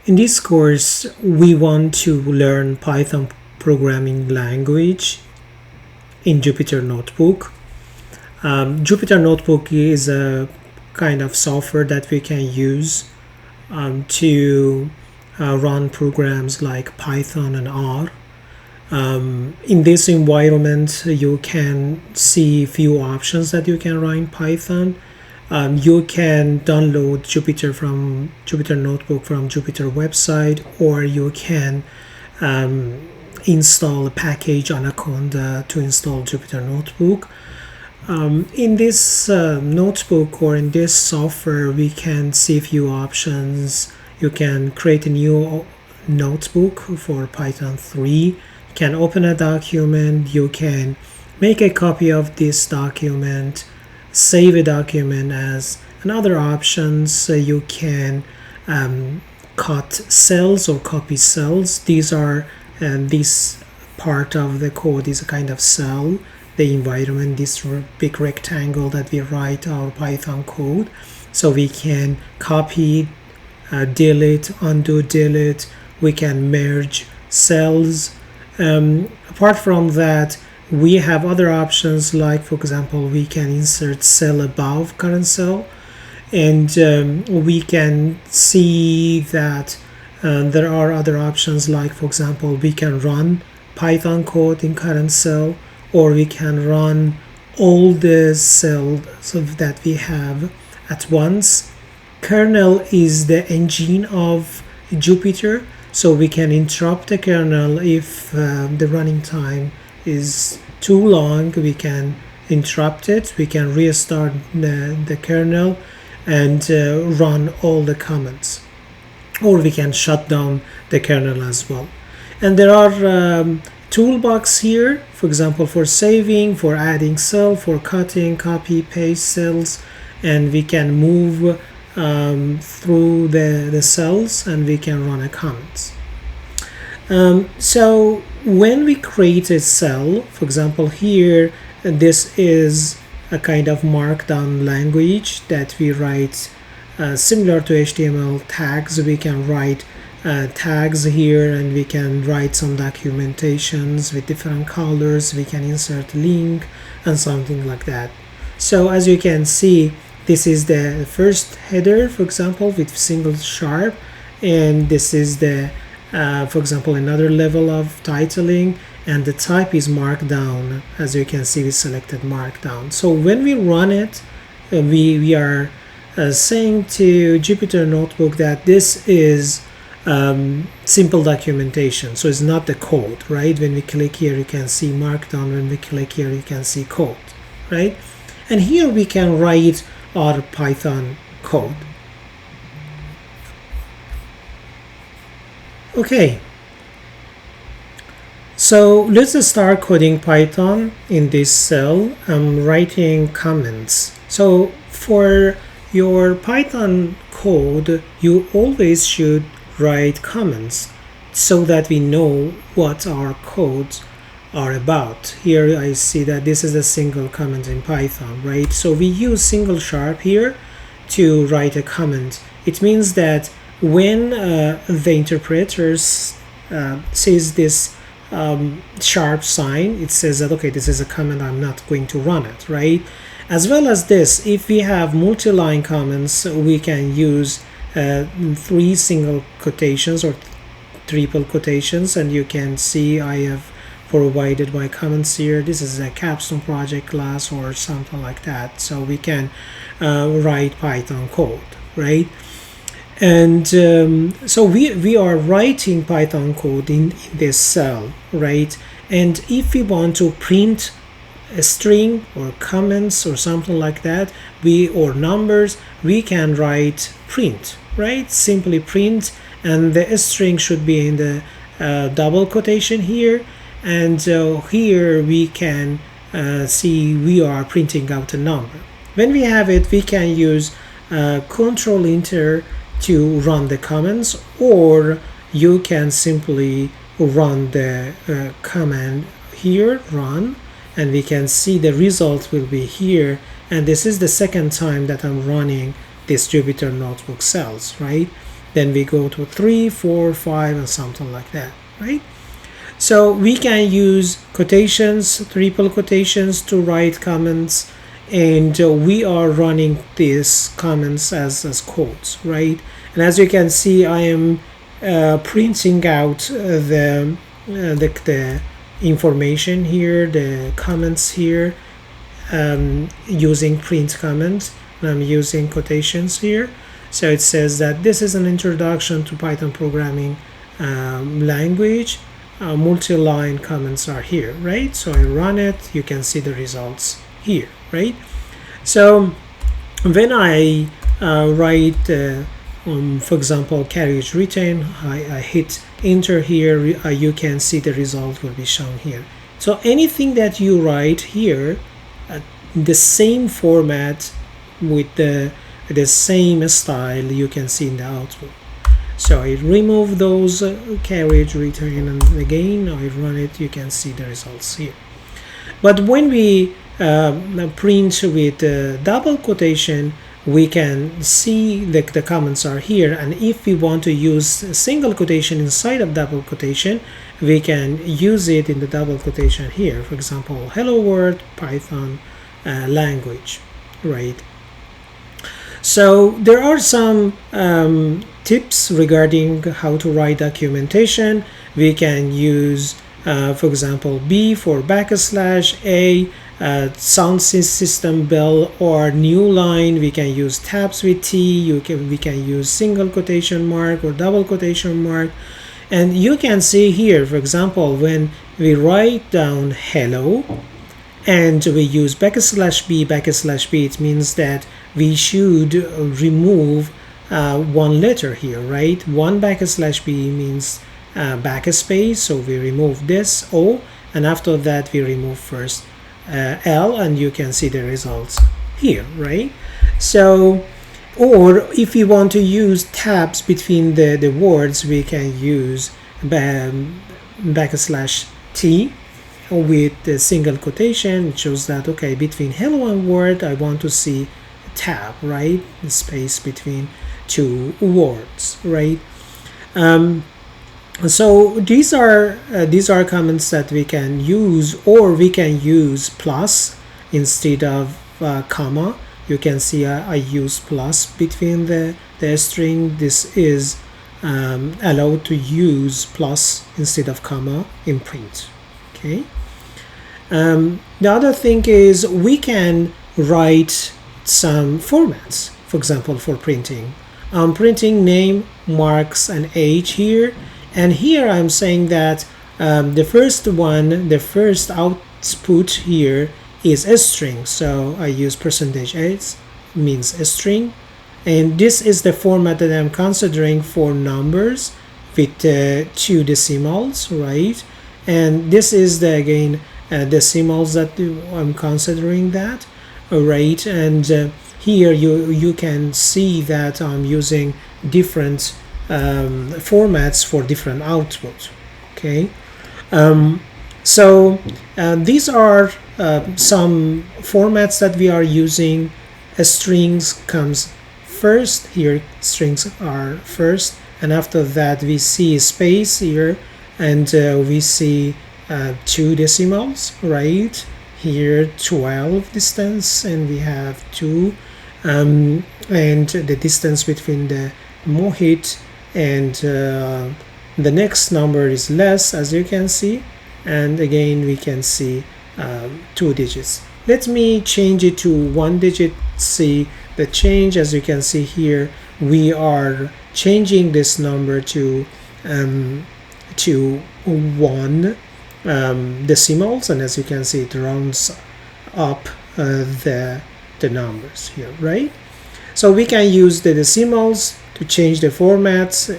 In this course, we want to learn Python programming language in Jupyter Notebook. Jupyter Notebook is a kind of software that we can use to run programs like Python and R. In this environment, you can see few options that you can run in Python. You can download Jupyter Notebook from Jupyter website, or you can install a package Anaconda to install Jupyter Notebook. In this notebook or in this software, we can see a few options. You can create a new notebook for Python 3. You can open a document. You can make a copy of this document, save a document as another options. You can cut cells or copy cells. These are this part of the code is a kind of cell. The environment, this big rectangle that we write our Python code. So we can copy, delete, undo, delete. We can merge cells. Apart from that, we have other options like, for example, we can insert cell above current cell, and we can see that there are other options like, for example, we can run Python code in current cell, or we can run all the cells that we have at once. Kernel is the engine of Jupyter, so we can interrupt the kernel if the running time is too long. We can interrupt it. We can restart the kernel and run all the commands, or we can shut down the kernel as well. And there are toolbox here, for example, for saving, for adding cell, for cutting, copy, paste cells, and we can move through the cells, and we can run a comments. So when we create a cell, for example, here, this is a kind of markdown language that we write similar to HTML tags. We can write tags here, and we can write some documentations with different colors. We can insert link and something like that. So as you can see, this is the first header, for example, with single sharp, and this is the for example, another level of titling, and the type is markdown. As you can see, we selected markdown. So when we run it, we are saying to Jupyter Notebook that this is simple documentation, so it's not the code, right? When we click here, you can see markdown. When we click here, you can see code, right? And here we can write our Python code. Okay, so let's start coding Python. In this cell, I'm writing comments. So for your Python code, you always should write comments so that we know what our codes are about. Here I see that this is a single comment in Python, right? So we use single sharp here to write a comment. It means that when the interpreter sees this sharp sign, it says that, okay, this is a comment, I'm not going to run it, right? As well as this, if we have multi-line comments, we can use 3 single quotations or triple quotations, and you can see I have provided my comments here. This is a capstone project class or something like that, so we can write Python code, right? And so we are writing Python code in this cell, right? And if we want to print a string or comments or something like that, or numbers, we can write print, right? Simply print, and the string should be in the double quotation here, and here we can see we are printing out a number. When we have it, we can use Control Enter to run the comments, or you can simply run the command here, run, and we can see the result will be here. And this is the second time that I'm running this Jupyter Notebook cells, right? then we go to 3, 4, 5, and something like that, right? So we can use quotations, triple quotations to write comments, and we are running these comments as quotes, right? And as you can see, I am printing out the information here, the comments here, using print comments, and I'm using quotations here. So it says that this is an introduction to Python programming language. Multi-line comments are here, right? So I run it, you can see the results here, right? So when I write for example, carriage return, I hit enter here, you can see the result will be shown here. So anything that you write here, the same format with the same style, you can see in the output. So I remove those carriage return, and again I run it, you can see the results here. But when we print with double quotation, we can see the comments are here, and if we want to use a single quotation inside of double quotation, we can use it in the double quotation here. For example, hello world Python language, right? So there are some tips regarding how to write documentation. We can use for example B for backslash A, sound system bell, or new line. We can use tabs with T. We can use single quotation mark or double quotation mark. And you can see here, for example, when we write down hello and we use backslash B, it means that we should remove one letter here, right? One backslash B means backspace, so we remove this O, and after that we remove first L, and you can see the results here, right? So, or if you want to use tabs between the words, we can use backslash T with the single quotation. It shows that, okay, between hello and word, I want to see tab, right? The space between two words, right? So these are comments that we can use, or we can use plus instead of comma. You can see I use plus between the string. This is allowed to use plus instead of comma in print. Okay. The other thing is we can write some formats. For example, for printing, I'm printing name, marks, and age here. And here I'm saying that the first output here is a string. So I use %s means a string. And this is the format that I'm considering for numbers with 2 decimals, right? And this is again decimals that I'm considering that, right? And here you can see that I'm using different formats for different outputs. Okay, so these are some formats that we are using. Strings comes first here, strings are first, and after that we see space here, and we see 2 decimals, right? Here 12 distance, and we have 2, and the distance between the Mohit and the next number is less, as you can see, and again we can see 2 digits. Let me change it to 1 digit. See the change. As you can see here, we are changing this number to 1 decimals, and as you can see, it rounds up the numbers here, right? So we can use the decimals to change the formats.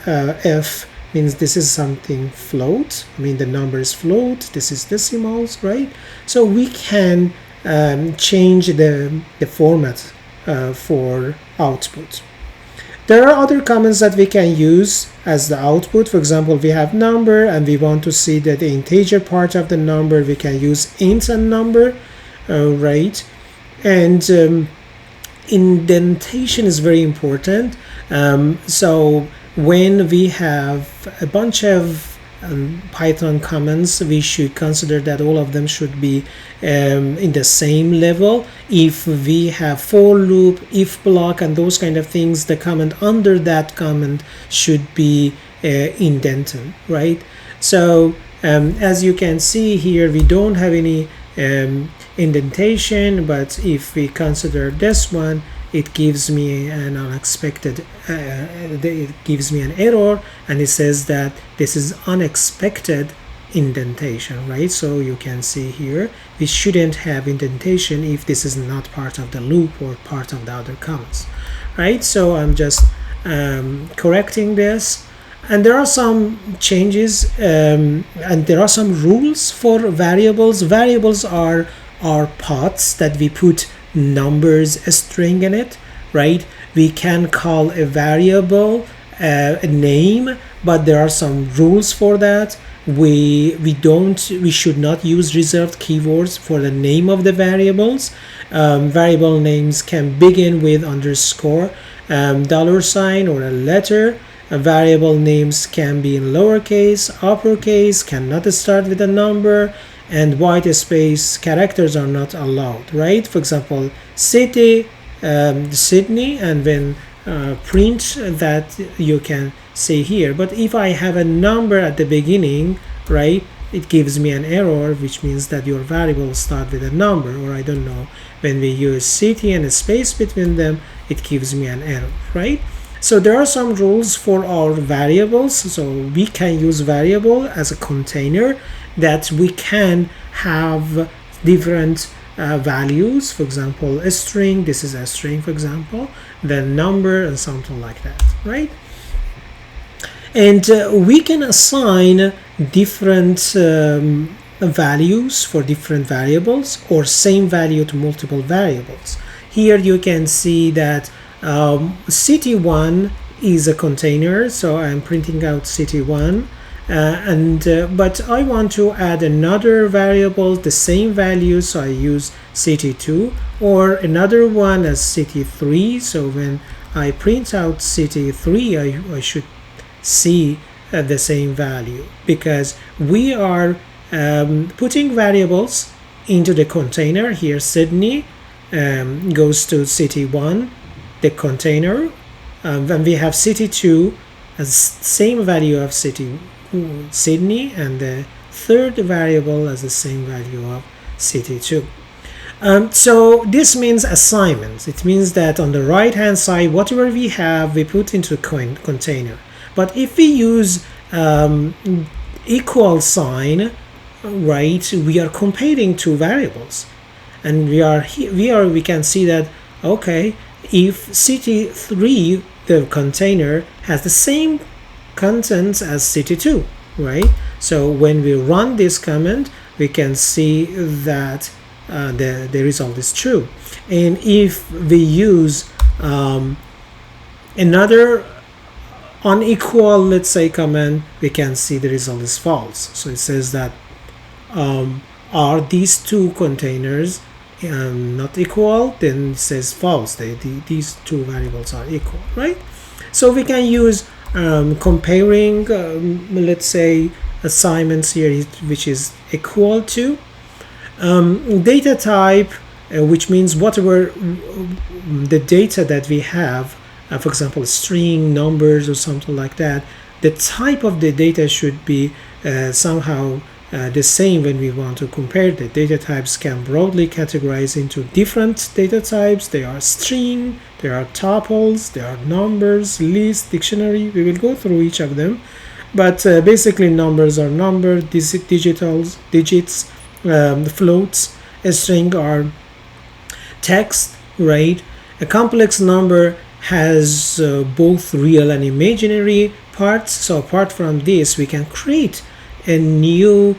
F means this is something float. I mean, the number is float. This is decimals, right? So we can change the format for output. There are other comments that we can use as the output. For example, we have number, and we want to see that the integer part of the number. We can use int and number, right? And indentation is very important. So when we have a bunch of Python commands, we should consider that all of them should be in the same level. If we have for loop, if block, and those kind of things, the command under that command should be indented, right? So as you can see here, we don't have any indentation, but if we consider this one, it gives me an unexpected it gives me an error, and it says that this is unexpected indentation, right? So you can see here we shouldn't have indentation if this is not part of the loop or part of the other commands, right? So I'm just correcting this. And there are some changes and there are some rules for variables. Variables are pods that we put numbers, a string in it, right? We can call a variable a name, but there are some rules for that. We should not use reserved keywords for the name of the variables. Variable names can begin with underscore, $sign, or a letter. Variable names can be in lowercase, uppercase, cannot start with a number, and white space characters are not allowed, right? For example, city, Sydney, and then print that you can see here. But if I have a number at the beginning, right, it gives me an error, which means that your variable start with a number, or I don't know, when we use city and a space between them, it gives me an error, right? So there are some rules for our variables. So we can use variable as a container that we can have different values. For example, a string, this is a string, for example, then number and something like that, right? And we can assign different values for different variables, or same value to multiple variables. Here you can see that city1 is a container, so I'm printing out city1, but I want to add another variable, the same value, so I use city2, or another one as city3. So when I print out city3, I should see the same value, because we are putting variables into the container. Here Sydney goes to city1, the container, when we have city2 as same value of Sydney, and the third variable as the same value of city2. So this means assignments. It means that on the right hand side, whatever we have, we put into a container. But if we use equal sign, right, we are comparing two variables, and we can see that, okay, if city3, the container, has the same contents as city2, right? So when we run this command, we can see that the result is true. And if we use another unequal, let's say, command, we can see the result is false. So it says that are these two containers not equal? Then it says false. These two variables are equal, right? So we can use comparing, let's say, assignments here, which is equal to data type, which means whatever the data that we have, for example, string, numbers, or something like that, the type of the data should be somehow the same when we want to compare. The data types can broadly categorize into different data types. They are string, there are tuples, there are numbers, list, dictionary. We will go through each of them, but basically numbers are number, digits, floats. A string are text, right? A complex number has both real and imaginary parts. So apart from this, we can create a new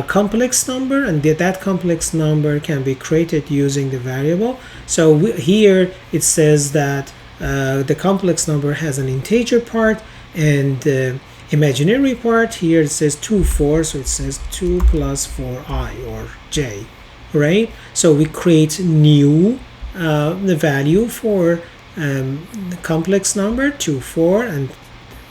complex number, and that complex number can be created using the variable. So here it says that the complex number has an integer part and imaginary part. Here it says 2, 4, so it says 2 plus 4i or j, right? So we create new the value for complex number 2, 4, and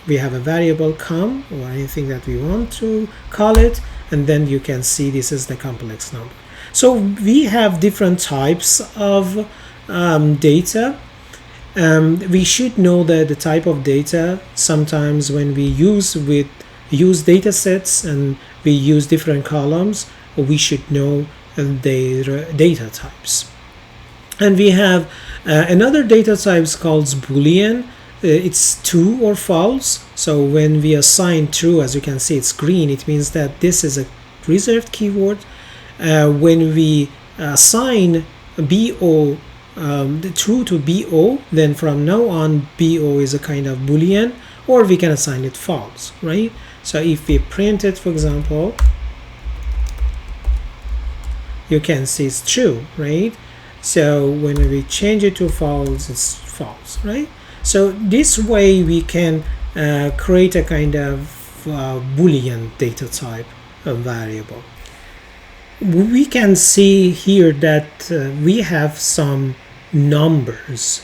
we have a variable com or anything that we want to call it, and then you can see this is the complex number. So we have different types of data. We should know that the type of data. Sometimes when we use data sets and we use different columns, we should know their data types. And we have another data types called Boolean. It's true or false. So when we assign true, as you can see, it's green. It means that this is a reserved keyword. When we assign BO true to BO, then from now on BO is a kind of Boolean, or we can assign it false, right? So if we print it, for example, you can see it's true, right? So when we change it to false, it's false, right? So this way we can create a kind of Boolean data type variable. We can see here that we have some numbers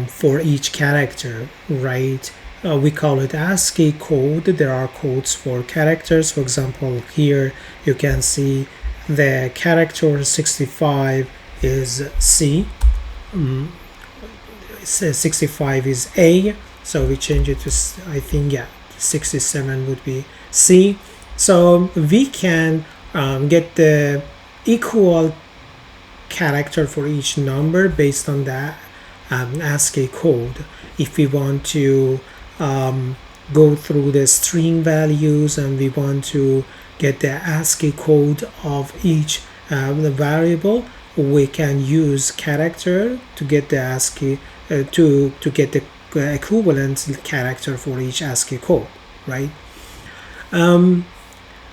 for each character, right? We call it ASCII code. There are codes for characters. For example, here you can see the character 65 is C. 65 is A, so we change it to, I think, yeah, 67 would be C. So we can get the equal character for each number based on that ASCII code. If we want to go through the string values and we want to get the ASCII code of each the variable, we can use character to get the ASCII to get the equivalent character for each ASCII code, right?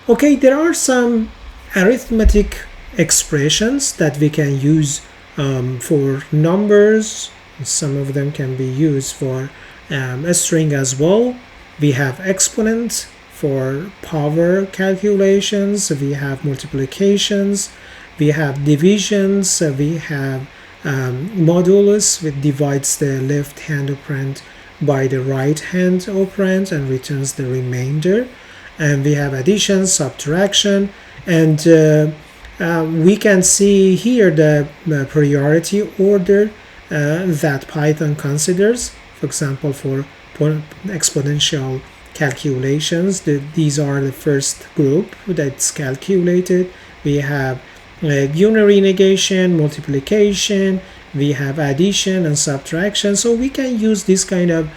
Okay, there are some arithmetic expressions that we can use for numbers. Some of them can be used for a string as well. We have exponent for power calculations, we have multiplications, we have divisions, we have modulus, which divides the left hand operand by the right hand operand and returns the remainder. And we have addition, subtraction, and we can see here the priority order that Python considers. For example, for exponential calculations, these are the first group that's calculated. We have unary negation, multiplication, we have addition and subtraction. So we can use this kind of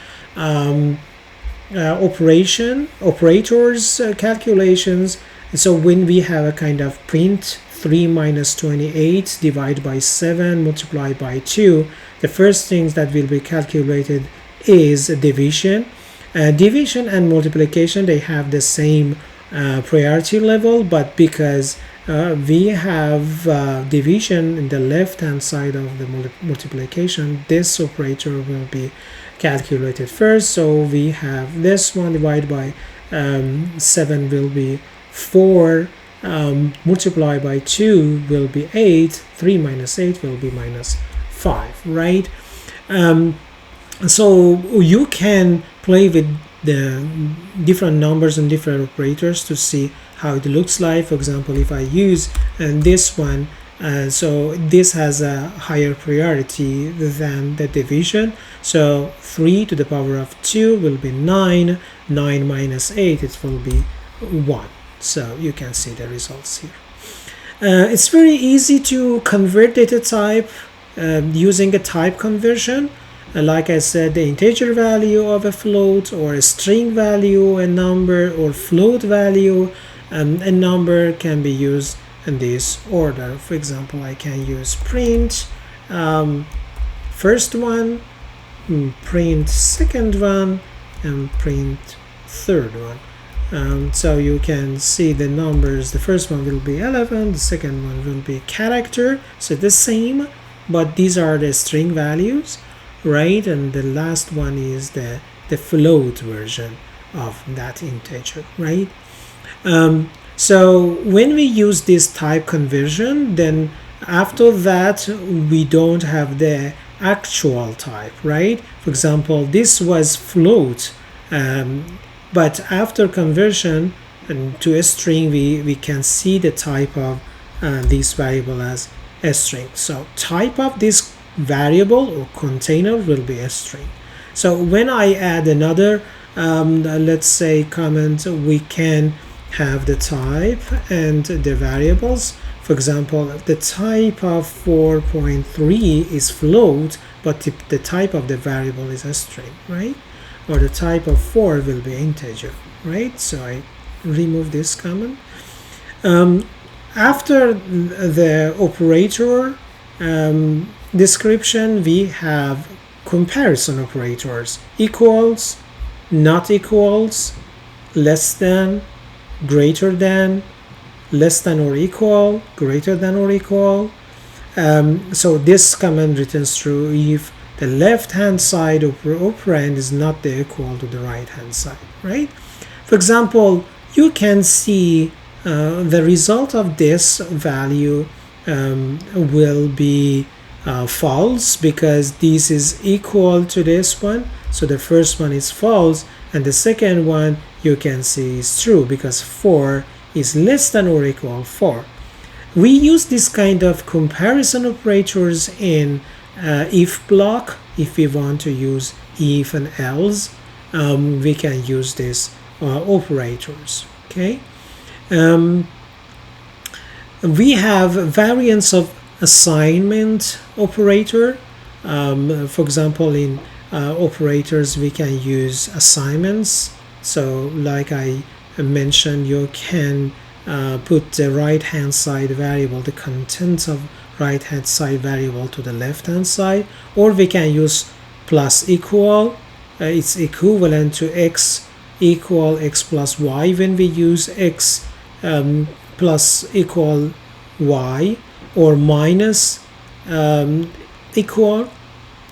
operators calculations. So when we have a kind of print 3 minus 28 divided by 7 multiplied by 2, the first things that will be calculated is division. Division and multiplication, they have the same priority level, but because we have division in the left hand side of the multiplication, this operator will be calculated first. So we have this one divided by 7 will be 4, multiplied by 2 will be 8, 3 minus 8 will be minus 5, right? So you can play with the different numbers and different operators to see how it looks like. For example, if I use this one, so this has a higher priority than the division. So 3 to the power of 2 will be 9, 9 minus 8, it will be 1. So you can see the results here. It's very easy to convert data type using a type conversion. Like I said, the integer value of a float, or a string value, a number, or float value, a number can be used in this order. For example, I can use print first one, print second one, and print third one. So you can see the numbers. The first one will be 11, the second one will be character, so the same, but these are the string values, right? And the last one is the float version of that integer, right? So when we use this type conversion, then after that we don't have the actual type, right? For example, this was float, but after conversion to a string, we can see the type of this variable as a string. So type of this variable or container will be a string. So when I add another, let's say, comment, we can have the type and the variables. For example, the type of 4.3 is float, but the type of the variable is a string, right? Or the type of 4 will be integer, right? So I remove this comment. After the operator description, we have comparison operators: equals, not equals, less than, greater than, less than or equal, greater than or equal. So this command returns true if the left hand side of operand is not equal to the right hand side, right? For example, you can see the result of this value will be false, because this is equal to this one. So the first one is false, and the second one you can see is true, because 4 is less than or equal 4. We use this kind of comparison operators in if block. If we want to use if and else, we can use these operators. Okay. We have variants of assignment operator. For example, in operators we can use assignments. So like I mentioned, you can put the right hand side variable, the contents of right hand side variable, to the left hand side, or we can use plus equal. It's equivalent to x equal x plus y when we use x plus equal y, or minus equal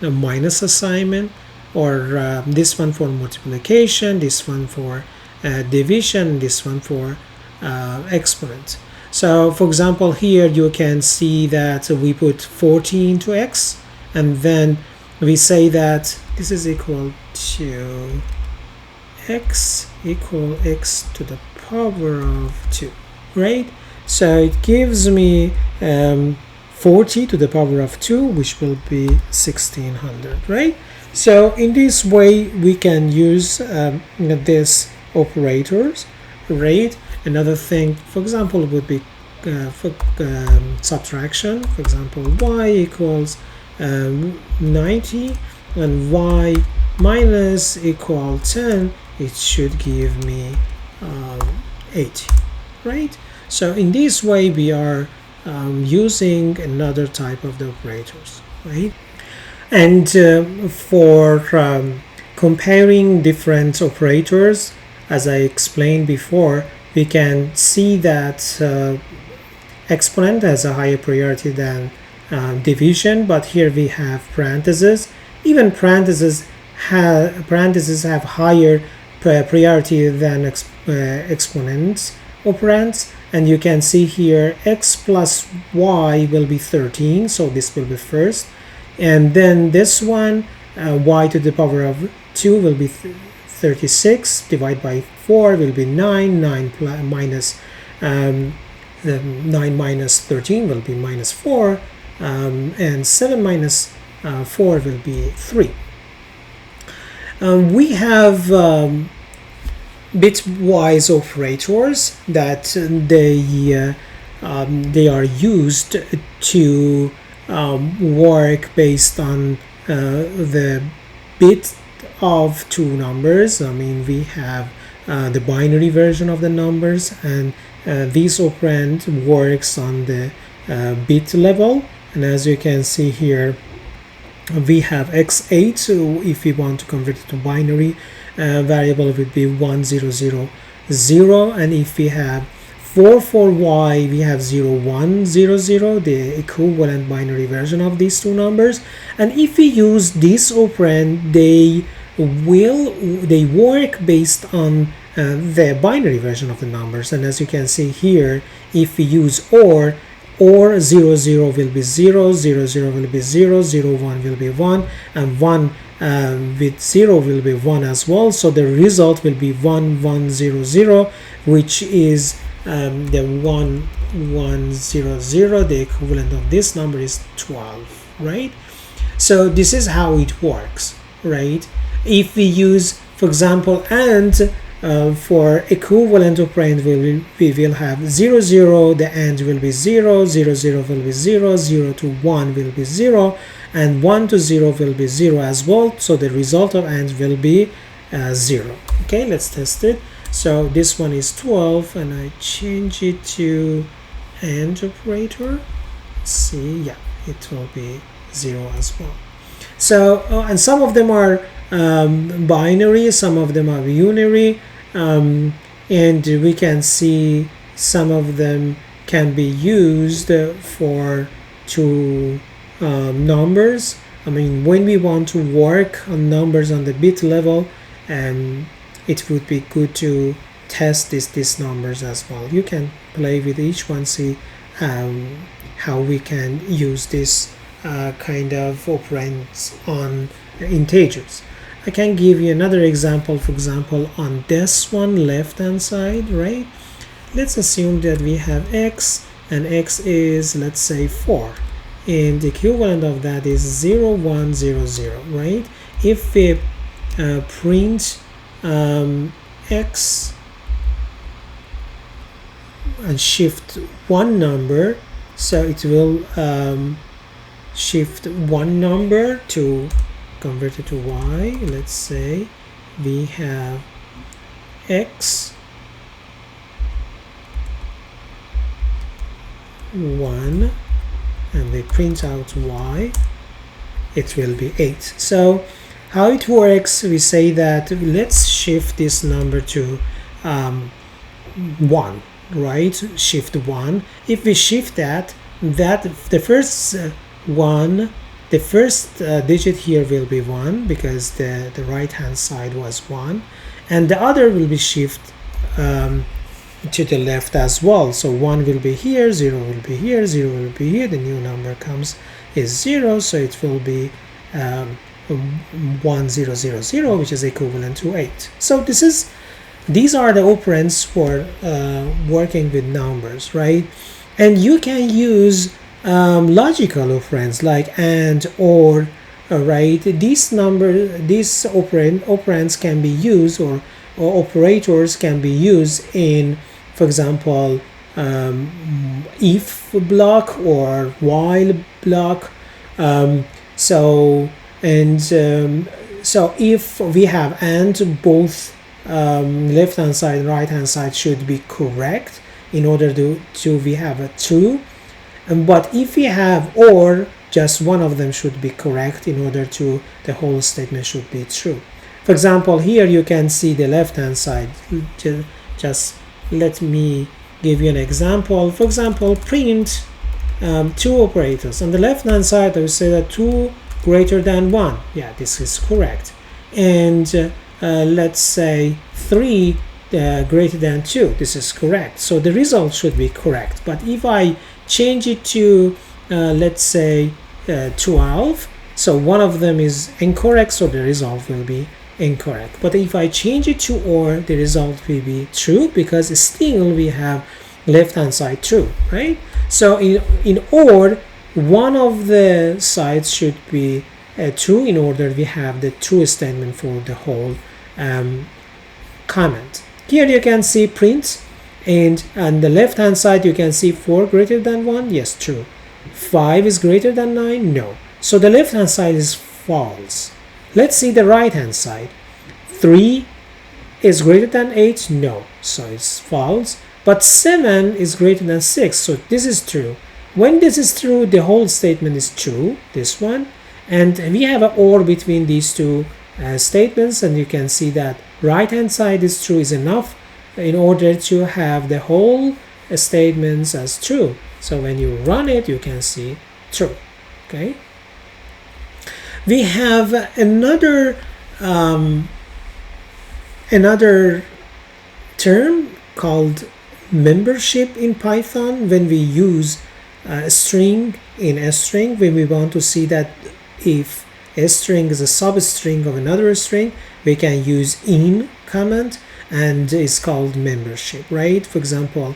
minus assignment, or this one for multiplication, this one for division, this one for exponent. So for example, here you can see that we put 40 into x, and then we say that this is equal to x equal x to the power of 2, right? So it gives me 40 to the power of 2, which will be 1600, right? So in this way we can use these operators, right? Another thing, for example, would be for subtraction. For example, y equals 90 and y minus equal 10, it should give me 80, right? So in this way we are using another type of the operators, right? And for comparing different operators, as I explained before, we can see that exponent has a higher priority than division, but here we have parentheses. Even parentheses have higher priority than exponents operands, and you can see here x plus y will be 13, so this will be first, and then this one y to the power of 2 will be 36, divided by 4 will be 9, 9 minus 9 minus 13 will be minus 4, and 7 minus 4 will be 3. We have bitwise operators that they are used to work based on the bit of two numbers. I mean, we have the binary version of the numbers, and this operand works on the bit level. And as you can see here, we have x8, so if we want to convert it to binary, variable would be 1000, and if we have 44y, we have 0100, the equivalent binary version of these two numbers. And if we use this operand, they work based on the binary version of the numbers. And as you can see here, if we use or or 0 0 will be 0, 0 0 will be 0, 0 1 will be 1, and 1 with 0 will be 1 as well. So the result will be 1 1 0 0, which is the 1 1 0 0. The equivalent of this number is 12, right? So this is how it works, right? If we use, for example, and for equivalent operand, we will have 0 0, the and will be 0, 0 0 will be 0, 0 to 1 will be 0, and 1 to 0 will be 0 as well. So the result of and will be 0. Okay, let's test it. So this one is 12, and I change it to AND operator. Let's see, yeah, it will be 0 as well. So and some of them are binary, some of them are unary, and we can see some of them can be used for two numbers. I mean, when we want to work on numbers on the bit level, it would be good to test these numbers as well. You can play with each one, see how we can use this kind of operands on integers. I can give you another example. For example, on this one, left hand side, right? Let's assume that we have x, and x is, let's say, 4, and the equivalent of that is 0 1 0 0, right? If we print x and shift one number, so it will shift one number to convert it to y. Let's say we have x 1 and we print out y, it will be 8. So how it works, we say that let's shift this number to 1, right? Shift 1. If we shift that the first one, the first digit here will be 1 because the right hand side was 1, and the other will be shift to the left as well. So 1 will be here, 0 will be here, 0 will be here, the new number comes is 0, so it will be 1 0 0 0, which is equivalent to 8. So these are the operands for working with numbers, right? And you can use logical operands like and, or, right? These operands can be used, or operators can be used in, for example, if block or while block. So if we have and, both left hand side and right hand side should be correct in order to we have a true. But if we have or, just one of them should be correct in order to the whole statement should be true. For example, here you can see the left hand side. Just let me give you an example. For example, print two operators. On the left hand side, I will say that 2 greater than 1. Yeah, this is correct. And let's say 3 greater than 2. This is correct. So the result should be correct. But if I change it to let's say 12, so one of them is incorrect, so the result will be incorrect. But if I change it to or, the result will be true because still we have left hand side true, right? So in or, one of the sides should be true in order we have the true statement for the whole comment. Here you can see print, and on the left hand side you can see 4 greater than 1. Yes, true. 5 is greater than 9. No. So the left hand side is false. Let's see the right hand side. 3 is greater than 8. No. So it's false. But 7 is greater than 6. So this is true. When this is true, the whole statement is true, this one. And we have an or between these two statements, and you can see that right hand side is true is enough in order to have the whole statements as true. So when you run it, you can see true. Okay. We have another term called membership in Python when we use string in a string. When we want to see that if a string is a substring of another string, we can use in command, and it's called membership, right? For example,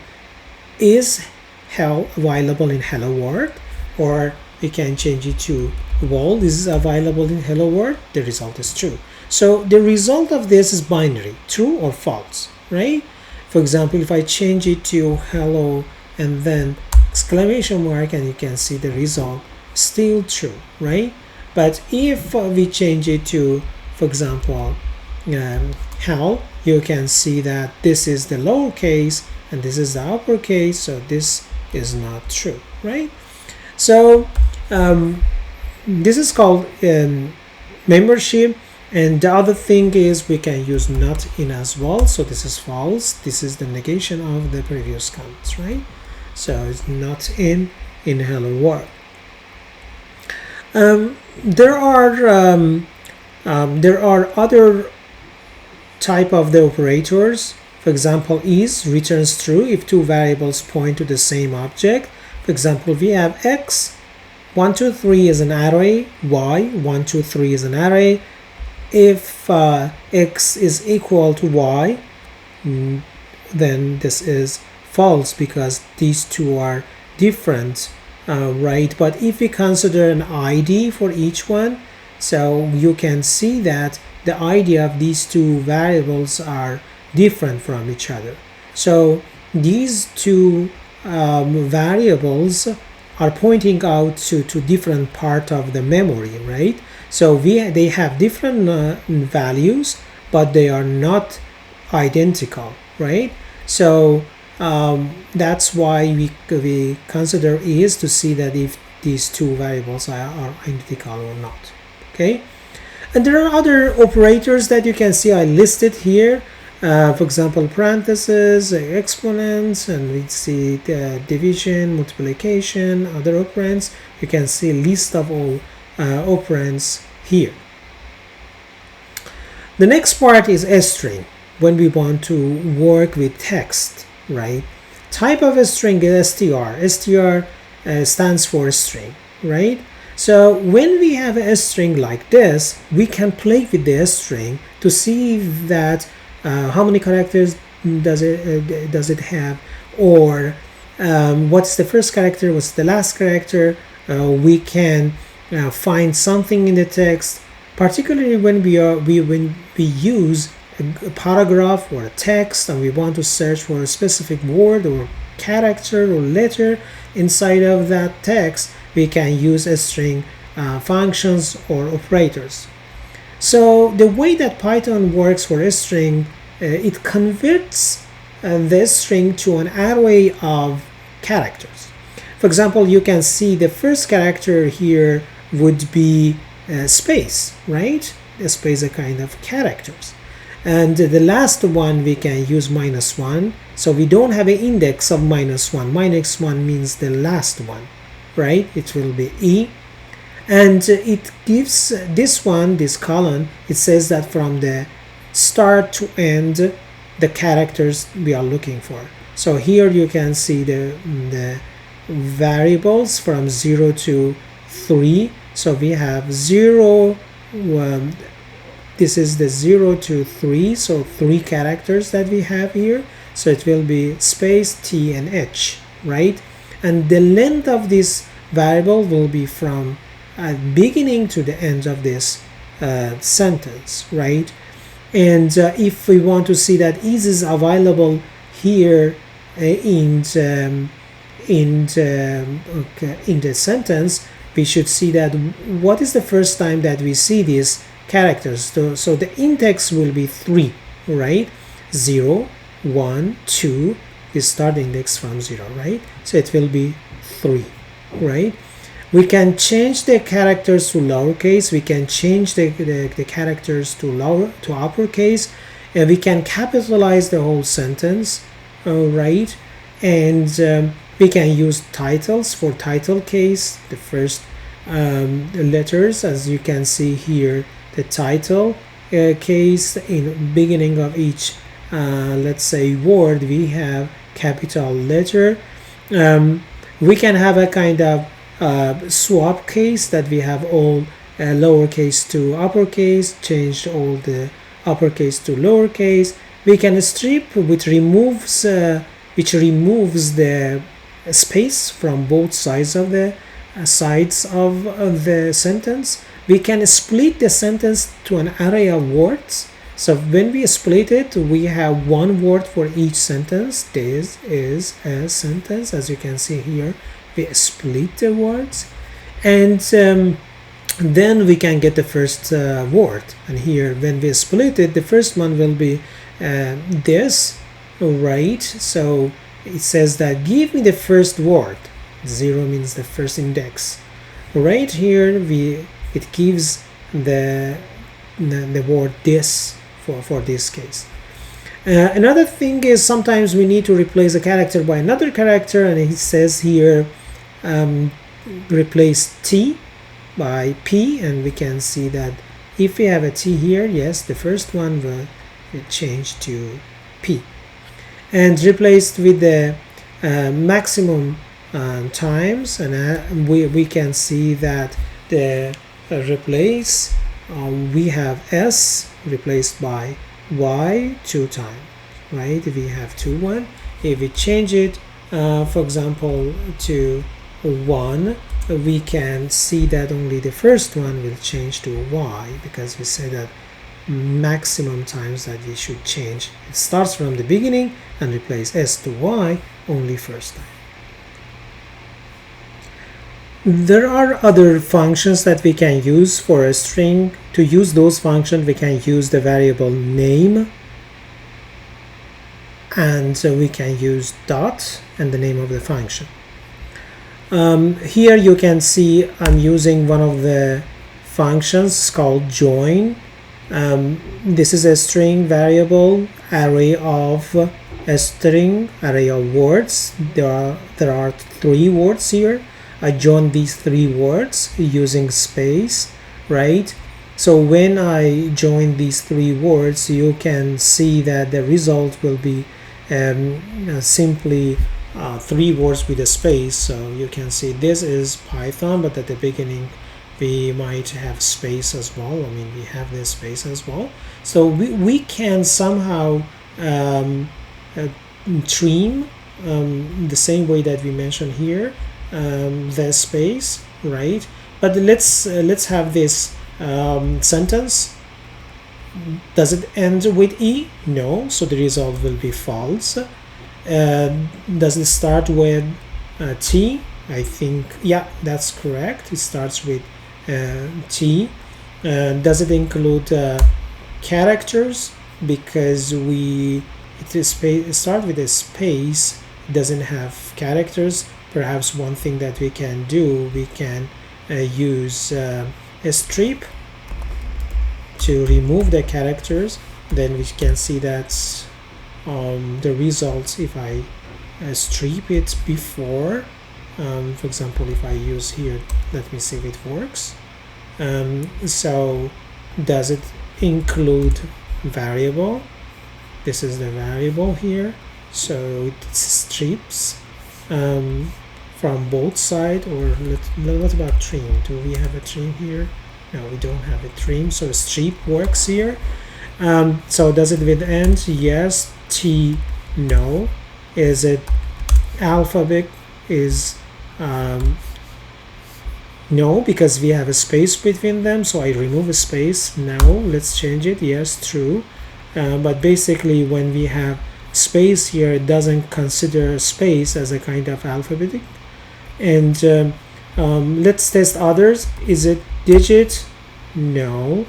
is hell available in hello world, or we can change it to world is available in hello world. The result is true. So the result of this is binary, true or false, right? For example, if I change it to hello and then exclamation mark, and you can see the result still true, right? But if we change it to, for example, hell, you can see that this is the lowercase and this is the uppercase, so this is not true, right? So this is called membership. And the other thing is we can use not in as well. So this is false. This is the negation of the previous comments, right? So it's not in hello world. There are other type of the operators. For example, is returns true if two variables point to the same object. For example, we have x, 1, 2, 3 is an array, y, 1, 2, 3 is an array. If x is equal to y, then this is false because these two are different, right? But if we consider an ID for each one, so you can see that the ID of these two variables are different from each other. So these two variables are pointing out to different part of the memory, right? So they have different values, but they are not identical, right? So that's why we consider is to see that if these two variables are identical or not, okay? And there are other operators that you can see I listed here. For example, parentheses, exponents, and we see the division, multiplication, other operands. You can see a list of all operands here. The next part is a string. When we want to work with text, right? Type of a string is str. str stands for string, right? So when we have a string like this, we can play with the string to see that how many characters does it have, or what's the first character, what's the last character. We can find something in the text, particularly when we use a paragraph or a text and we want to search for a specific word or character or letter inside of that text. We can use a string functions or operators. So the way that Python works for a string, it converts the string to an array of characters. For example, you can see the first character here would be space, right? A space is a kind of characters. And the last one we can use -1. So we don't have an index of -1. -1 means the last one, right? It will be E. And it gives this one, this column, it says that from the start to end, the characters we are looking for. So here you can see the variables from 0 to 3. So we have 0, this is the 0 to 3, so 3 characters that we have here. So it will be space, T, and H, right? And the length of this variable will be from beginning to the end of this sentence, right? And if we want to see that is available here in the sentence, we should see that what is the first time that we see these characters. So the index will be 3, right? 0, 1, 2, we start the index from 0, right? So it will be 3, right? We can change the characters to lowercase. We can change the characters to uppercase. And we can capitalize the whole sentence, right? And we can use titles for title case, the first letters, as you can see here, the title case in beginning of each, let's say, word, we have capital letter. We can have a kind of swap case that we have all lowercase to uppercase, changed all the uppercase to lowercase. We can strip which removes the space from both sides of the sentence. We can split the sentence to an array of words. So when we split it, we have one word for each sentence. This is a sentence. As you can see here, we split the words, and then we can get the first word. And here, when we split it, the first one will be this, right? So it says that give me the first word. 0 means the first index. Right here, it gives the word this for this case. Another thing is sometimes we need to replace a character by another character, and it says here replace T by P, and we can see that if we have a T here, yes, the first one will change to P, and replaced with the maximum times, and we can see that the replace we have S replaced by Y 2 times, right? If we have 2 1, if we change it for example to 1, we can see that only the first one will change to Y, because we say that maximum times that we should change. It starts from the beginning and replace S to Y only first time. There are other functions that we can use for a string. To use those functions, we can use the variable name, and we can use dot and the name of the function. Here you can see I'm using one of the functions called join. This is a string variable array of a string array of words. There are 3 words here. I join these 3 words using space, right? So when I join these 3 words, you can see that the result will be simply 3 words with a space. So you can see this is Python, but at the beginning we might have space as well. I mean, we have this space as well. So we can somehow trim the same way that we mentioned here, the space, right? But let's have this sentence. Does it end with E? No, so the result will be false. Does it start with T? I think, yeah, that's correct. It starts with T. Does it include characters? Because it starts with a space, it doesn't have characters. Perhaps one thing that we can do, we can use a strip to remove the characters. Then we can see that the results, if I strip it before, for example, if I use here, let me see if it works. So does it include variable? This is the variable here, so it strips from both sides. Or what about trim? Do we have a trim here? No, we don't have a trim, so strip works here. So does it with end? Yes. T, no. Is it alphabet? Is no, because we have a space between them, so I remove a space. Now let's change it. Yes, true. But basically when we have space here, it doesn't consider space as a kind of alphabetic. And let's test others. Is it digit? No.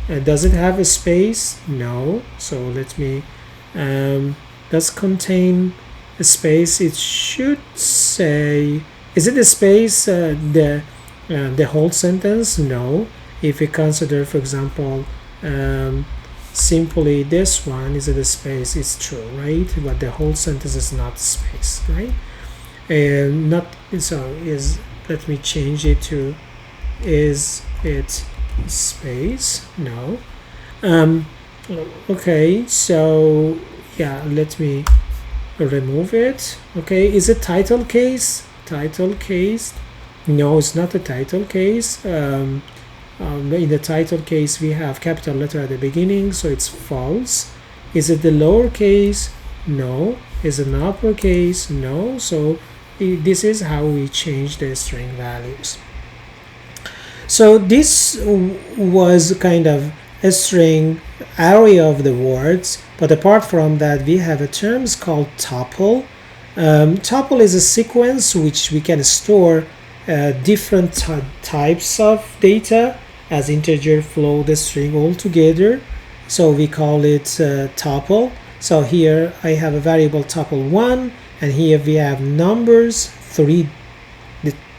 Does it have a space? No. So let me does contain a space. It should say, is it a space the whole sentence? No. If we consider, for example, simply this one, is it a space? It's true, right? But the whole sentence is not space, right? And not so is, let me change it to, is it space? No. Okay, so yeah, let me remove it. Okay, is it title case? title case? No, it's not a title case. In the title case we have capital letter at the beginning, so it's false. Is it the lowercase? No. Is it an uppercase? No. So this is how we change the string values. So this was kind of a string array of the words, but apart from that we have a term called tuple. Tuple is a sequence which we can store different types of data as integer, float, the string all together. So we call it tuple. So here I have a variable tuple1, and here we have numbers, 3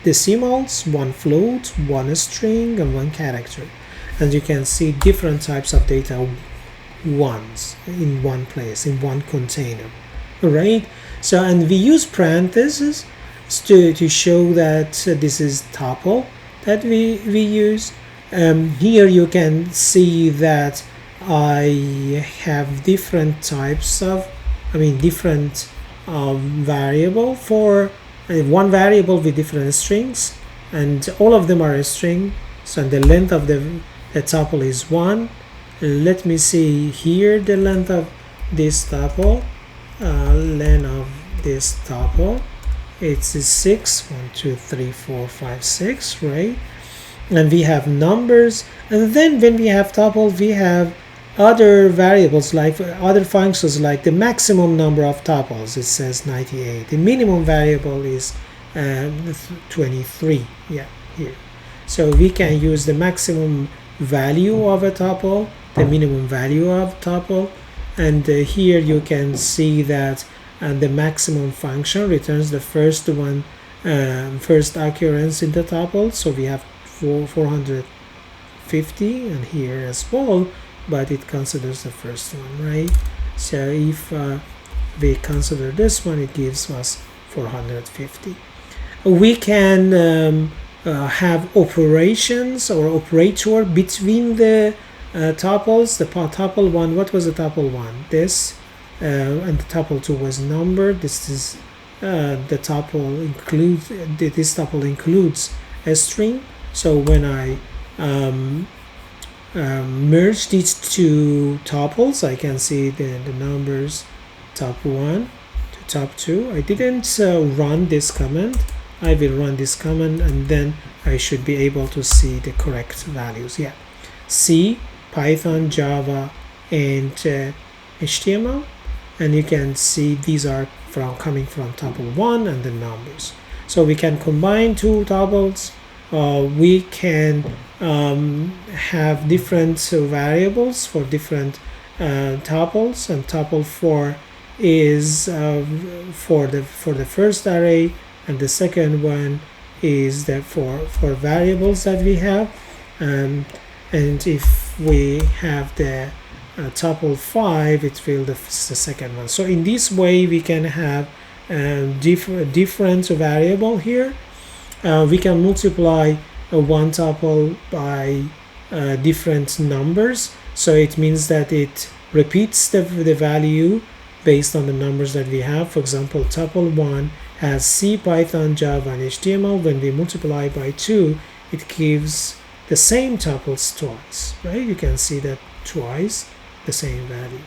decimals, 1 float, 1 string, and 1 character. And you can see different types of data once in one place, in one container. Alright, so and we use parentheses to show that this is tuple that we use. Here you can see that I have different types of, different variable for one variable with different strings, and all of them are a string. So the length of the tuple is 1. Let me see here the length of this tuple. Length of this tuple, it's 6. 1 2 3 4 5 6, right? And we have numbers, and then when we have tuple we have other variables, like other functions, like the maximum number of tuples. It says 98. The minimum variable is 23. Yeah, here. So we can use the maximum value of a tuple, the minimum value of tuple, and here you can see that the maximum function returns the first one, first occurrence in the tuple. So we have 450, and here as well, but it considers the first one, right? So if we consider this one, it gives us 450. We can have operations or operator between the tuples. The tuple 1, what was the tuple 1? This, and the tuple 2 was number. This is the tuple includes, this tuple includes a string. So when I merge these two tuples, I can see the numbers top 1 to top 2. I didn't run this command. I will run this command, and then I should be able to see the correct values. Yeah, C, Python, Java, and HTML, and you can see these are coming from tuple 1 and the numbers. So we can combine two tuples. We can have different variables for different tuples, and tuple 4 is for the first array, and the second one is that for variables that we have, and if we have the tuple 5, it will the second one. So in this way we can have different variable here. We can multiply one tuple by different numbers, so it means that it repeats the value based on the numbers that we have. For example, tuple 1 has C, Python, Java, and HTML. When we multiply by 2, it gives the same tuples twice, right? You can see that twice the same value.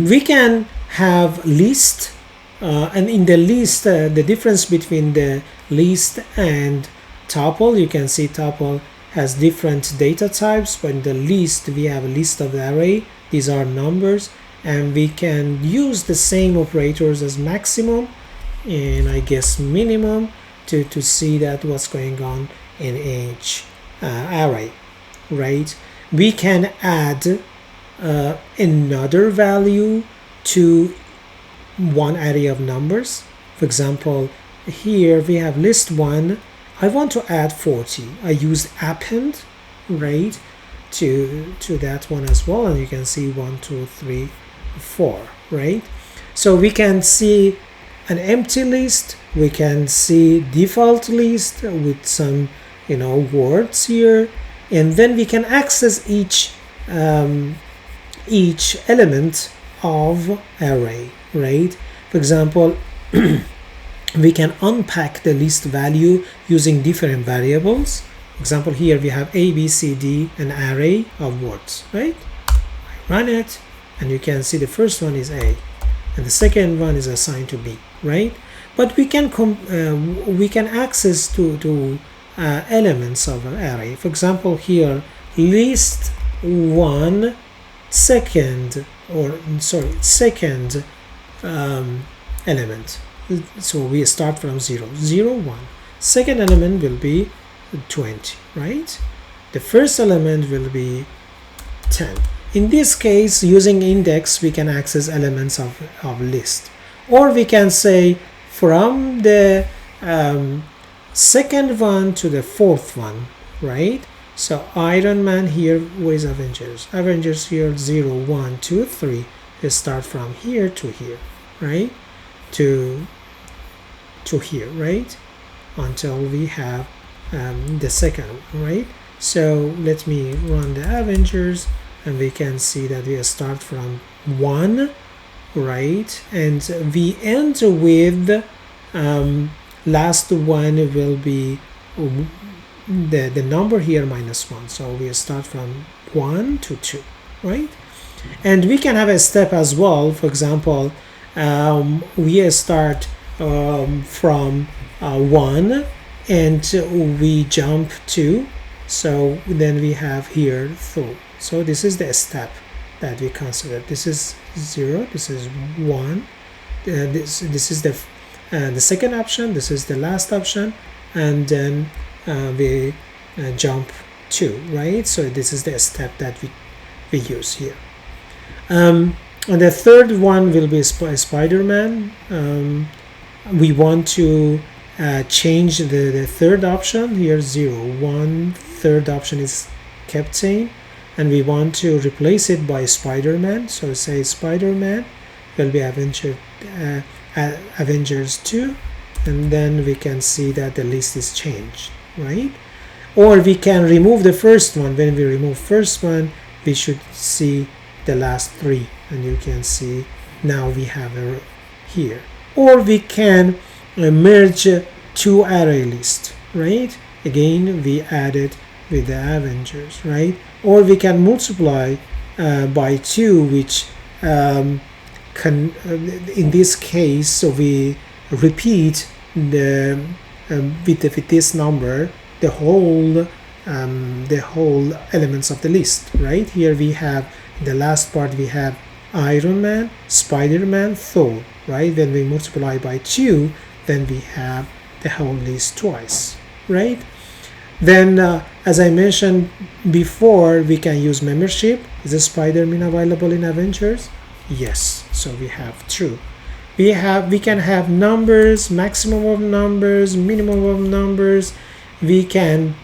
We can have list, and in the list, the difference between the list and tuple, you can see tuple has different data types, but in the list we have a list of the array. These are numbers, and we can use the same operators as maximum and I guess minimum to see that what's going on in each array, right? We can add another value to one array of numbers. For example, here we have list 1. I want to add 40. I use append, right, to that one as well, and you can see 1 2 3 4, right? So we can see an empty list, we can see default list with some words here, and then we can access each element of array, right? For example, we can unpack the list value using different variables. For example, here we have A, B, C, D, an array of words, right? I run it, and you can see the first one is A, and the second one is assigned to B, right? But we can access to elements of an array. For example, here list second element. So we start from 0, 0, 1. Second element will be 20, right? The first element will be 10. In this case, using index, we can access elements of list. Or we can say from the second one to the fourth one, right? So Iron Man here, where is Avengers? Avengers here, 0, 1, 2, 3. We start from here to here, right? To here, right? Until we have the second one, right? So let me run the Avengers, and we can see that we start from 1, right? And we end with last one will be the number here -1. So we start from 1 to 2, right? And we can have a step as well. For example, we start from 1 and we jump to, so then we have here 2. So this is the step that we consider. This is 0, this is 1, this is the second option, this is the last option, and then we jump 2, right? So this is the step that we use here. And the third one will be Spider-Man. We want to change the third option here, 0, 1. Third option is kept same, and we want to replace it by Spider-Man. So say Spider-Man will be Avengers 2, and then we can see that the list is changed, right? Or we can remove the first one. When we remove first one, we should see the last 3, and you can see now we have here. Or we can merge 2 array lists, right? Again, we add it with the Avengers, right? Or we can multiply by 2, which in this case, so we repeat the with this number the whole elements of the list, right? Here we have the last part, we have Iron Man, Spider-Man, Thor, right? When we multiply by 2, then we have the whole list twice, right? Then as I mentioned before, we can use membership. Is a Spider-Man available in Avengers? Yes, so we have true. We can have numbers, maximum of numbers, minimum of numbers. We can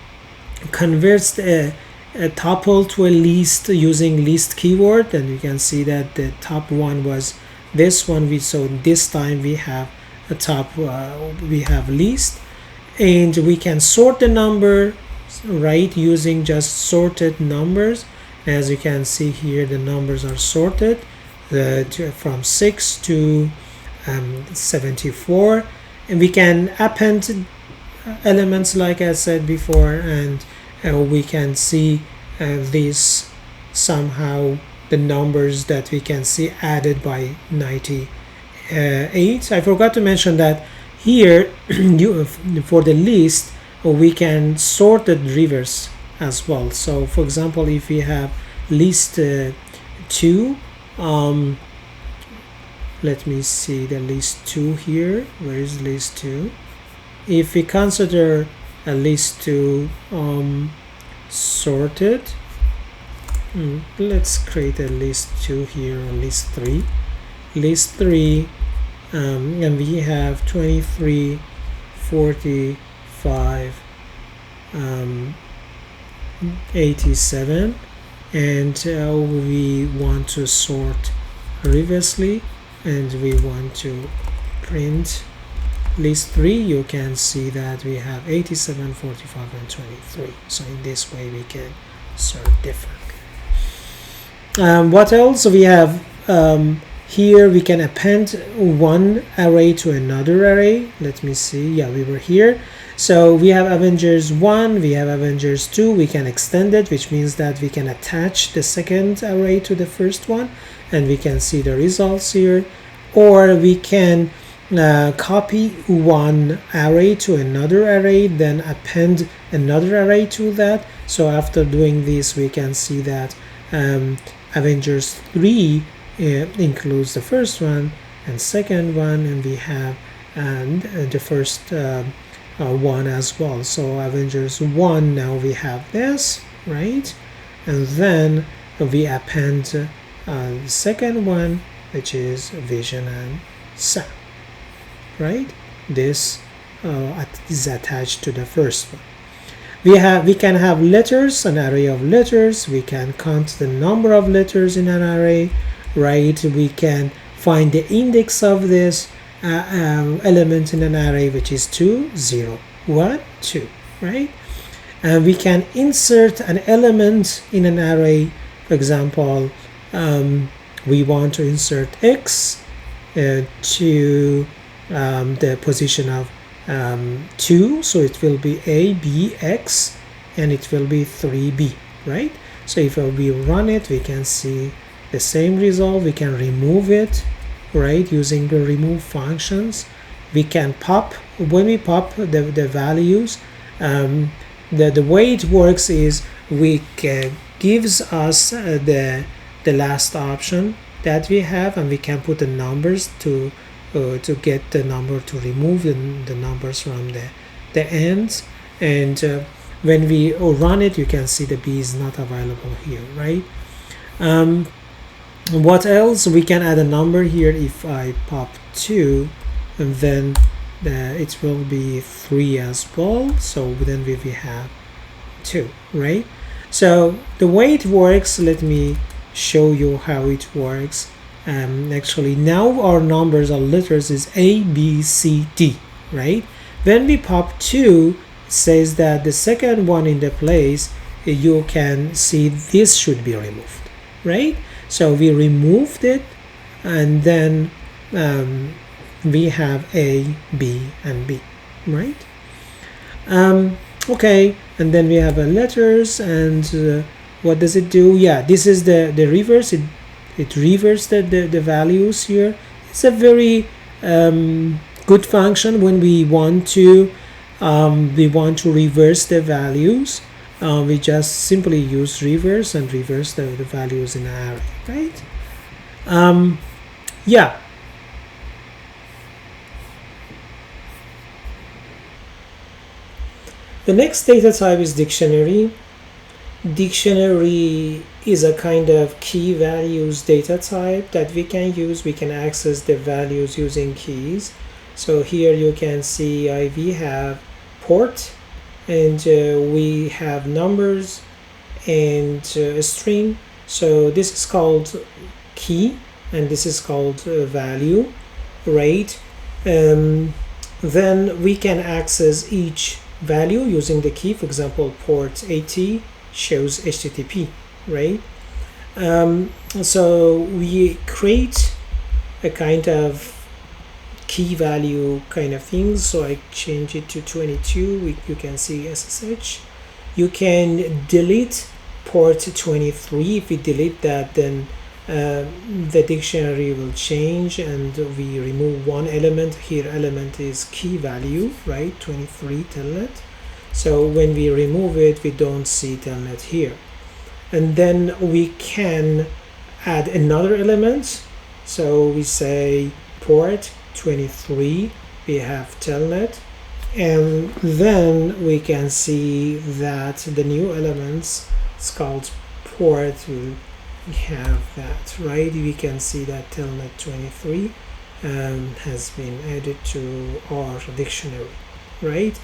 convert a tuple to a list using list keyword, and you can see that the top one was this one. So this time we have a top, we have list, and we can sort the number, right, using just sorted numbers. As you can see here, the numbers are sorted from 6 to 74, and we can append elements like I said before, and we can see these somehow the numbers that we can see added by 98. I forgot to mention that here for the list we can sort the reverse as well. So for example, if we have list 2, let me see the list 2 here. Where is list 2? If we consider a list 2 sorted, let's create a list 2 here, or list 3. List 3, and we have 23, 45, 87, and we want to sort reversely, and we want to print list 3. You can see that we have 87, 45, and 23. So in this way we can sort differently. What else we have here we can append one array to another array. Let me see. Yeah, we were here. So we have Avengers 1, we have Avengers 2. We can extend it, which means that we can attach the second array to the first one, and we can see the results here. Or we can copy one array to another array, then append another array to that. So after doing this, we can see that Avengers 3 includes the first one and second one, and we have the first one as well. So Avengers 1, now we have this, right? And then we append the second one, which is Vision and Sam, right? This is attached to the first one. We can have letters, an array of letters. We can count the number of letters in an array, right? We can find the index of this element in an array, which is 2, 0, 1, 2, right? And we can insert an element in an array. For example, we want to insert x to the position of 2, so it will be a, b, x, and it will be 3b, right? So if we run it, we can see the same result. We can remove it, right, using the remove functions. We can pop, when we pop the values, the way it works is we gives us the last option that we have, and we can put the numbers to get the number, to remove the numbers from the ends. And when we run it, you can see the b is not available here, right? What else? We can add a number here. If I pop 2, and then it will be 3 as well, so then we have 2, right? So the way it works, let me show you how it works. Actually, now our numbers, our letters is A, B, C, D, right? When we pop 2, it says that the second one in the place, you can see this should be removed, right? So we removed it, and then we have A, B, and B, right? Okay, and then we have letters, and what does it do? Yeah, this is the reverse. It reverses the values here. It's a very good function when we want to reverse the values. We just simply use reverse and reverse the values in an array, right? Yeah. The next data type is dictionary. Dictionary is a kind of key values data type that we can use. We can access the values using keys. So here you can see we have port, and we have numbers and a string. So this is called key, and this is called value, right? Then we can access each value using the key. For example, port 80 shows HTTP, right? So we create a kind of key value kind of thing. So I change it to 22. You can see SSH. You can delete port 23. If we delete that, then the dictionary will change, and we remove one element. Here element is key value, right? 23 telnet. So when we remove it, we don't see telnet here. And then we can add another element. So we say port 23, we have telnet, and then we can see that the new elements, it's called port, will have that, right? We can see that telnet 23 has been added to our dictionary, right?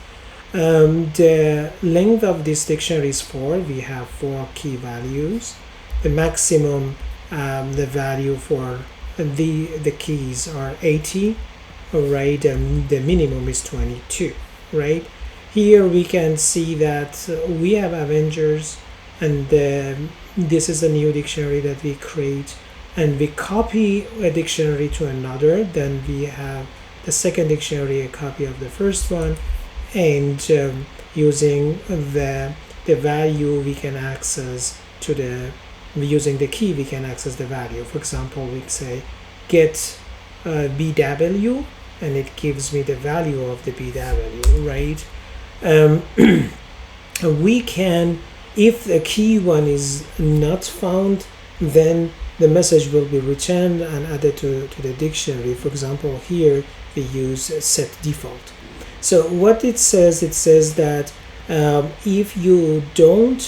The length of this dictionary is 4. We have 4 key values. The maximum, the value for the keys are 80, right? And the minimum is 22, right? Here we can see that we have Avengers, and this is a new dictionary that we create. and we copy a dictionary to another, then we have the second dictionary a copy of the first one, and using the value we can access to the using the key we can access the value. For example, we say get BW, and it gives me the value of the BW, right? We can, if the key one is not found, then the message will be returned and added to the dictionary. For example, here we use set default. So what it says that if you don't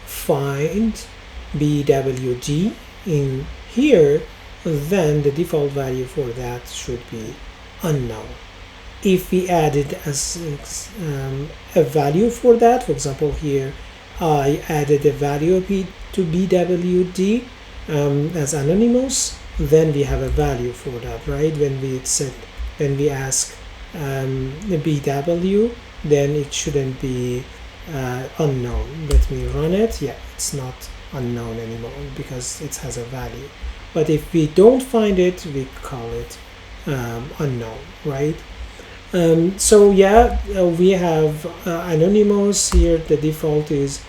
find BWD in here, then the default value for that should be unknown. If we added as a value for that, for example here I added a value to BWD as anonymous, then we have a value for that, right? When we ask the BW, then it shouldn't be unknown. Let me run it. Yeah, it's not unknown anymore because it has a value. But if we don't find it, we call it unknown, right? So yeah, we have anonymous here. The default is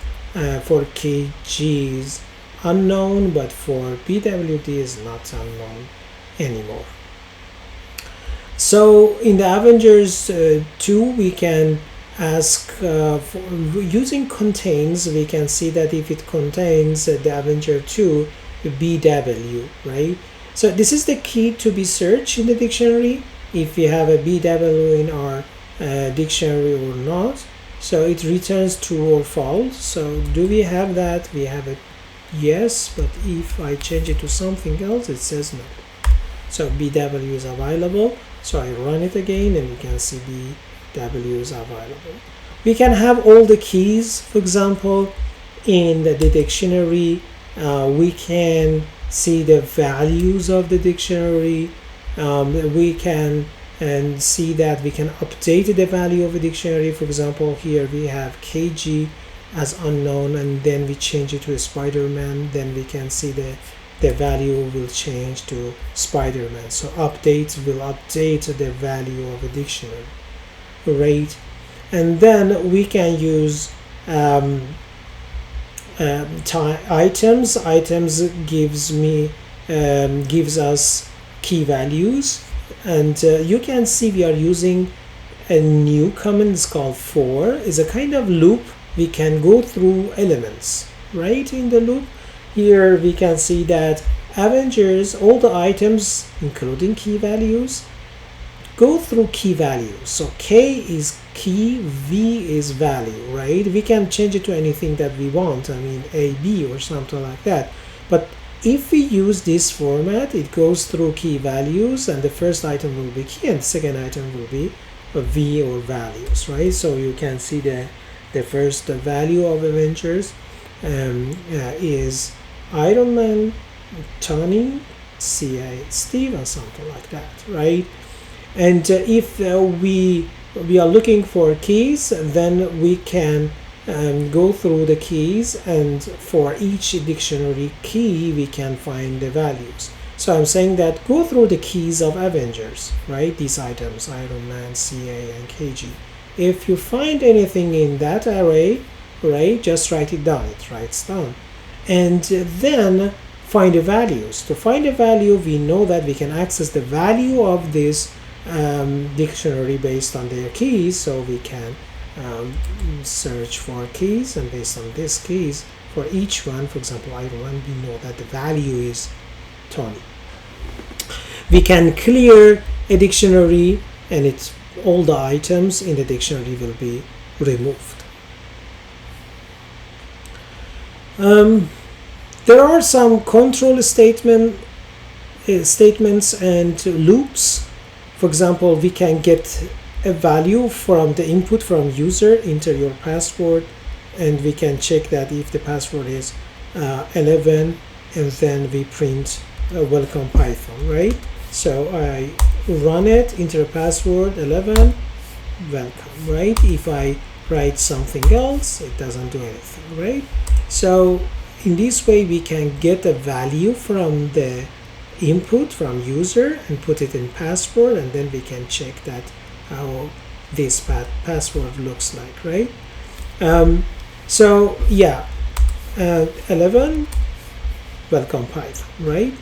for KGs unknown, but for BWD is not unknown anymore. So in the Avengers 2, we can ask for using contains. We can see that if it contains the Avenger 2 BW, right? So this is the key to be searched in the dictionary, if we have a BW in our dictionary or not. So it returns true or false. So do we have that? We have it, yes, but if I change it to something else, it says no. So BW is available. So I run it again and you can see BW is available. We can have all the keys. For example, in the dictionary, we can see the values of the dictionary. We can see that we can update the value of a dictionary. For example, here we have KG as unknown, and then we change it to Spider-Man, then we can see the value will change to Spider-Man. So update will update the value of a dictionary, right? And then we can use items. Items gives us key values, and you can see we are using a new command. It's called for. It's a kind of loop. We can go through elements, right? In the loop here we can see that Avengers, all the items including key values, go through key values. So K is key, V is value, right? We can change it to anything that we want, I mean A, B or something like that. But if we use this format, it goes through key values, and the first item will be key and the second item will be a V or values, right? So you can see the first value of Avengers is Iron Man, Tony, CA, Steve, or something like that, right? And if we are looking for keys, then we can go through the keys, and for each dictionary key we can find the values. So I'm saying that go through the keys of Avengers, right? These items, Iron Man, CA, and KG. If you find anything in that array, right, just write it down. It writes down, and then find the values. To find a value, we know that we can access the value of this dictionary based on their keys. So we can search for keys, and based on these keys for each one, for example Iron Man, we know that the value is Tony. We can clear a dictionary, and it's all the items in the dictionary will be removed. There are some control statements and loops. For example, we can get a value from the input from user, enter your password, and we can check that if the password is 11, and then we print welcome Python, right? So I run it, enter a password 11, welcome, right? If I write something else, it doesn't do anything, right? So in this way we can get a value from the input from user and put it in password, and then we can check that how this password looks like, right? So yeah, 11, welcome Python, right?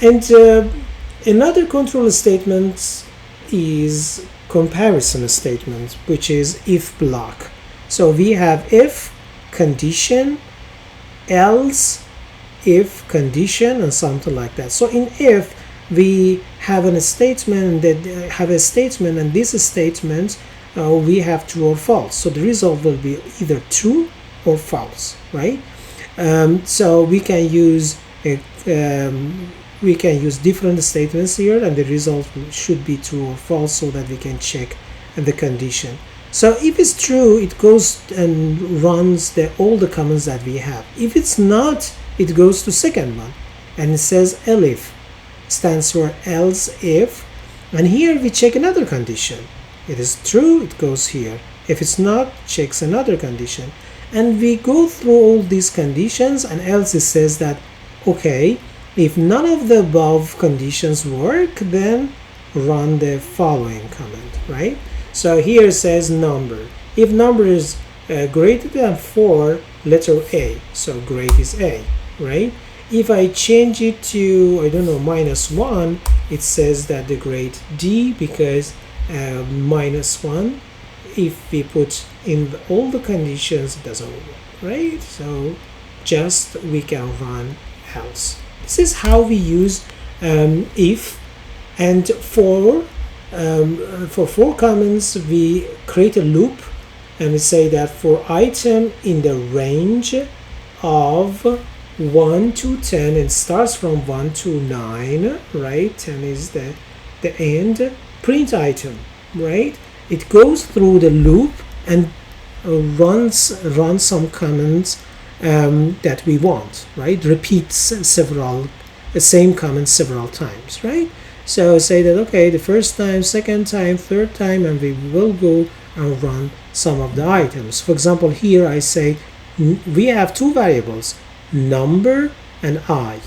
And another control statement is comparison statement, which is if block. So we have if condition, else, if condition, and something like that. So in if we have a statement that and this statement we have true or false. So the result will be either true or false, right? So we can use different statements here, and the result should be true or false, so that we can check the condition. So if it's true, it goes and runs all the commands that we have. If it's not, it goes to second one, and it says elif, stands for else if, and here we check another condition. It is true, it goes here. If it's not, checks another condition, and we go through all these conditions, and else it says that okay, if none of the above conditions work, then run the following command, right? So here it says number. If number is greater than 4, letter A, so grade is A, right? If I change it to, I don't know, -1, it says that the grade D, because -1, if we put in all the conditions, it doesn't work, right? So just we can run else. This is how we use if. And for 4 commands, we create a loop, and we say that for item in the range of 1 to 10, it starts from 1 to 9, right? 10 is the end. Print item, right? It goes through the loop and runs some commands that we want, right? Repeats the same command several times, right? So say that okay, the first time, second time, third time, and we will go and run some of the items. For example, here I say we have 2 variables, number and I.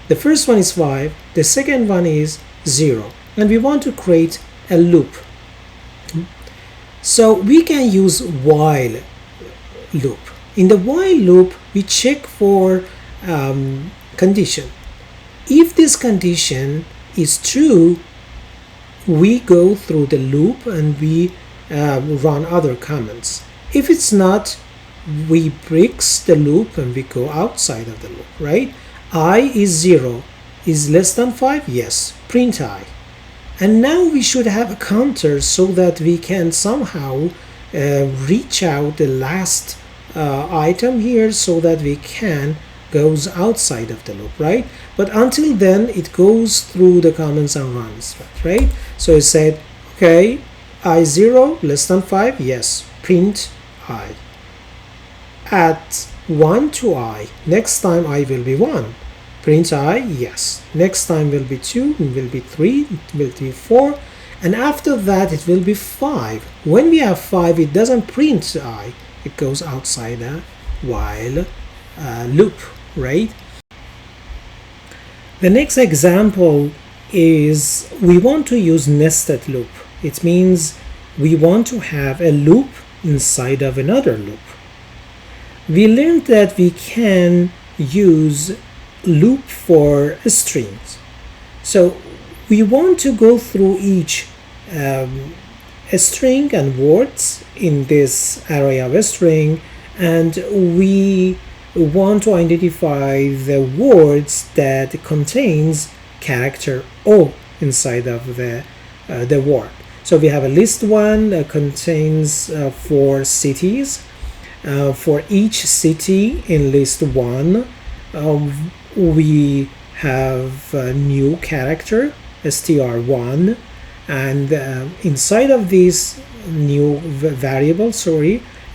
The first one is 5, the second one is 0, and we want to create a loop. So we can use while loop. In the while loop, we check for condition. If this condition is true, we go through the loop and we run other commands. If it's not, we break the loop and we go outside of the loop, right? I is 0. Is less than 5? Yes. Print I. And now we should have a counter so that we can somehow reach out the last item here, so that we can goes outside of the loop, right? But until then, it goes through the commands and runs, right? So it said, okay, I0 less than 5, yes, print I. At 1 to I, next time I will be 1, print I, yes. Next time will be 2, it will be 3, it will be 4, and after that it will be 5. When we have 5, it doesn't print I, it goes outside a while loop, right? The next example is we want to use nested loop. It means we want to have a loop inside of another loop. We learned that we can use loop for strings. So we want to go through each a string and words in this array of a string, and we want to identify the words that contains character O inside of the word. So we have a list 1 that contains 4 cities. For each city in list 1, we have a new character str1, and inside of this new variable,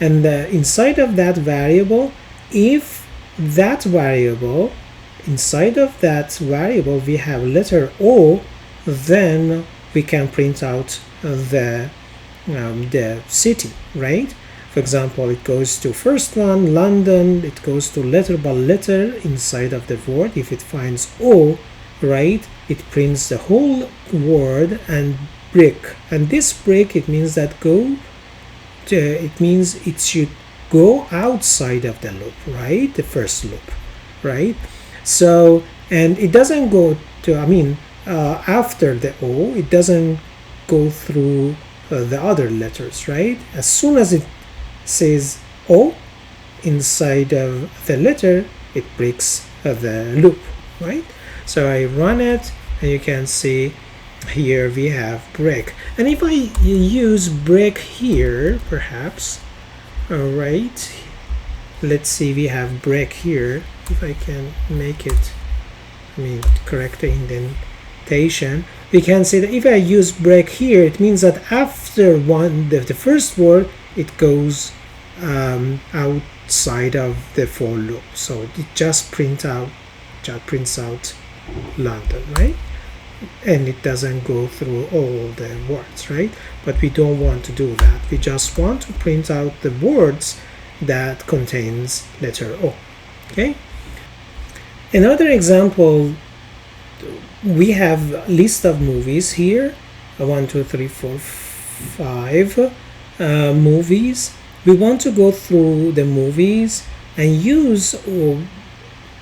and inside of that variable, if that variable, inside of that variable we have letter O, then we can print out the city, right? For example, it goes to first one, London, it goes to letter by letter inside of the word. If it finds O, right, it prints the whole word and break. And this break, it means that it means it should go outside of the loop, right? The first loop, right? So, and it doesn't go to, after the O, it doesn't go through the other letters, right? As soon as it says O inside of the letter, it breaks the loop, right? So I run it, and you can see here we have break. And if I use break here, perhaps, all right, let's see, we have break here. If I can make it, correct the indentation, we can say that if I use break here, it means that after the first word, it goes outside of the for loop. So it just prints out London, right? And it doesn't go through all the words, right? But we don't want to do that. We just want to print out the words that contains letter O. Okay. Another example, we have a list of movies here, 1 2 3 4 5 movies. We want to go through the movies and use or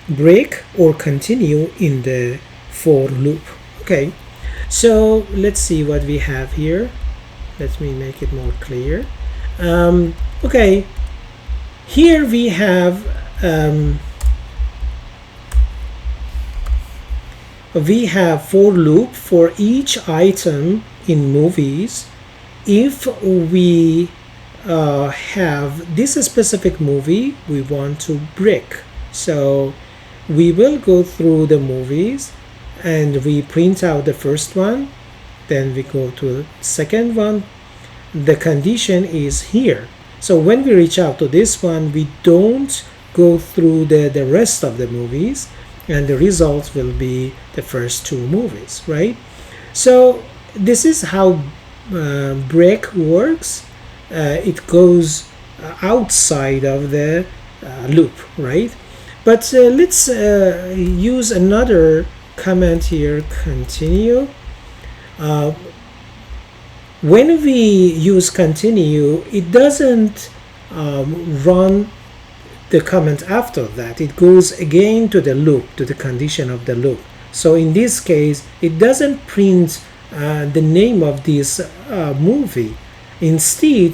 break or continue in the for loop. Okay, so let's see what we have here. Let me make it more clear. Okay, here we have for loop for each item in movies. If we have this specific movie we want to break, so we will go through the movies and we print out the first one, then we go to the second one. The condition is here, so when we reach out to this one, we don't go through the rest of the movies, and the result will be the first two movies, right? So this is how break works. It goes outside of the loop, right? But let's use another comment here, continue. When we use continue, it doesn't run the comment after that. It goes again to the loop, to the condition of the loop. So in this case, it doesn't print the name of this movie. Instead,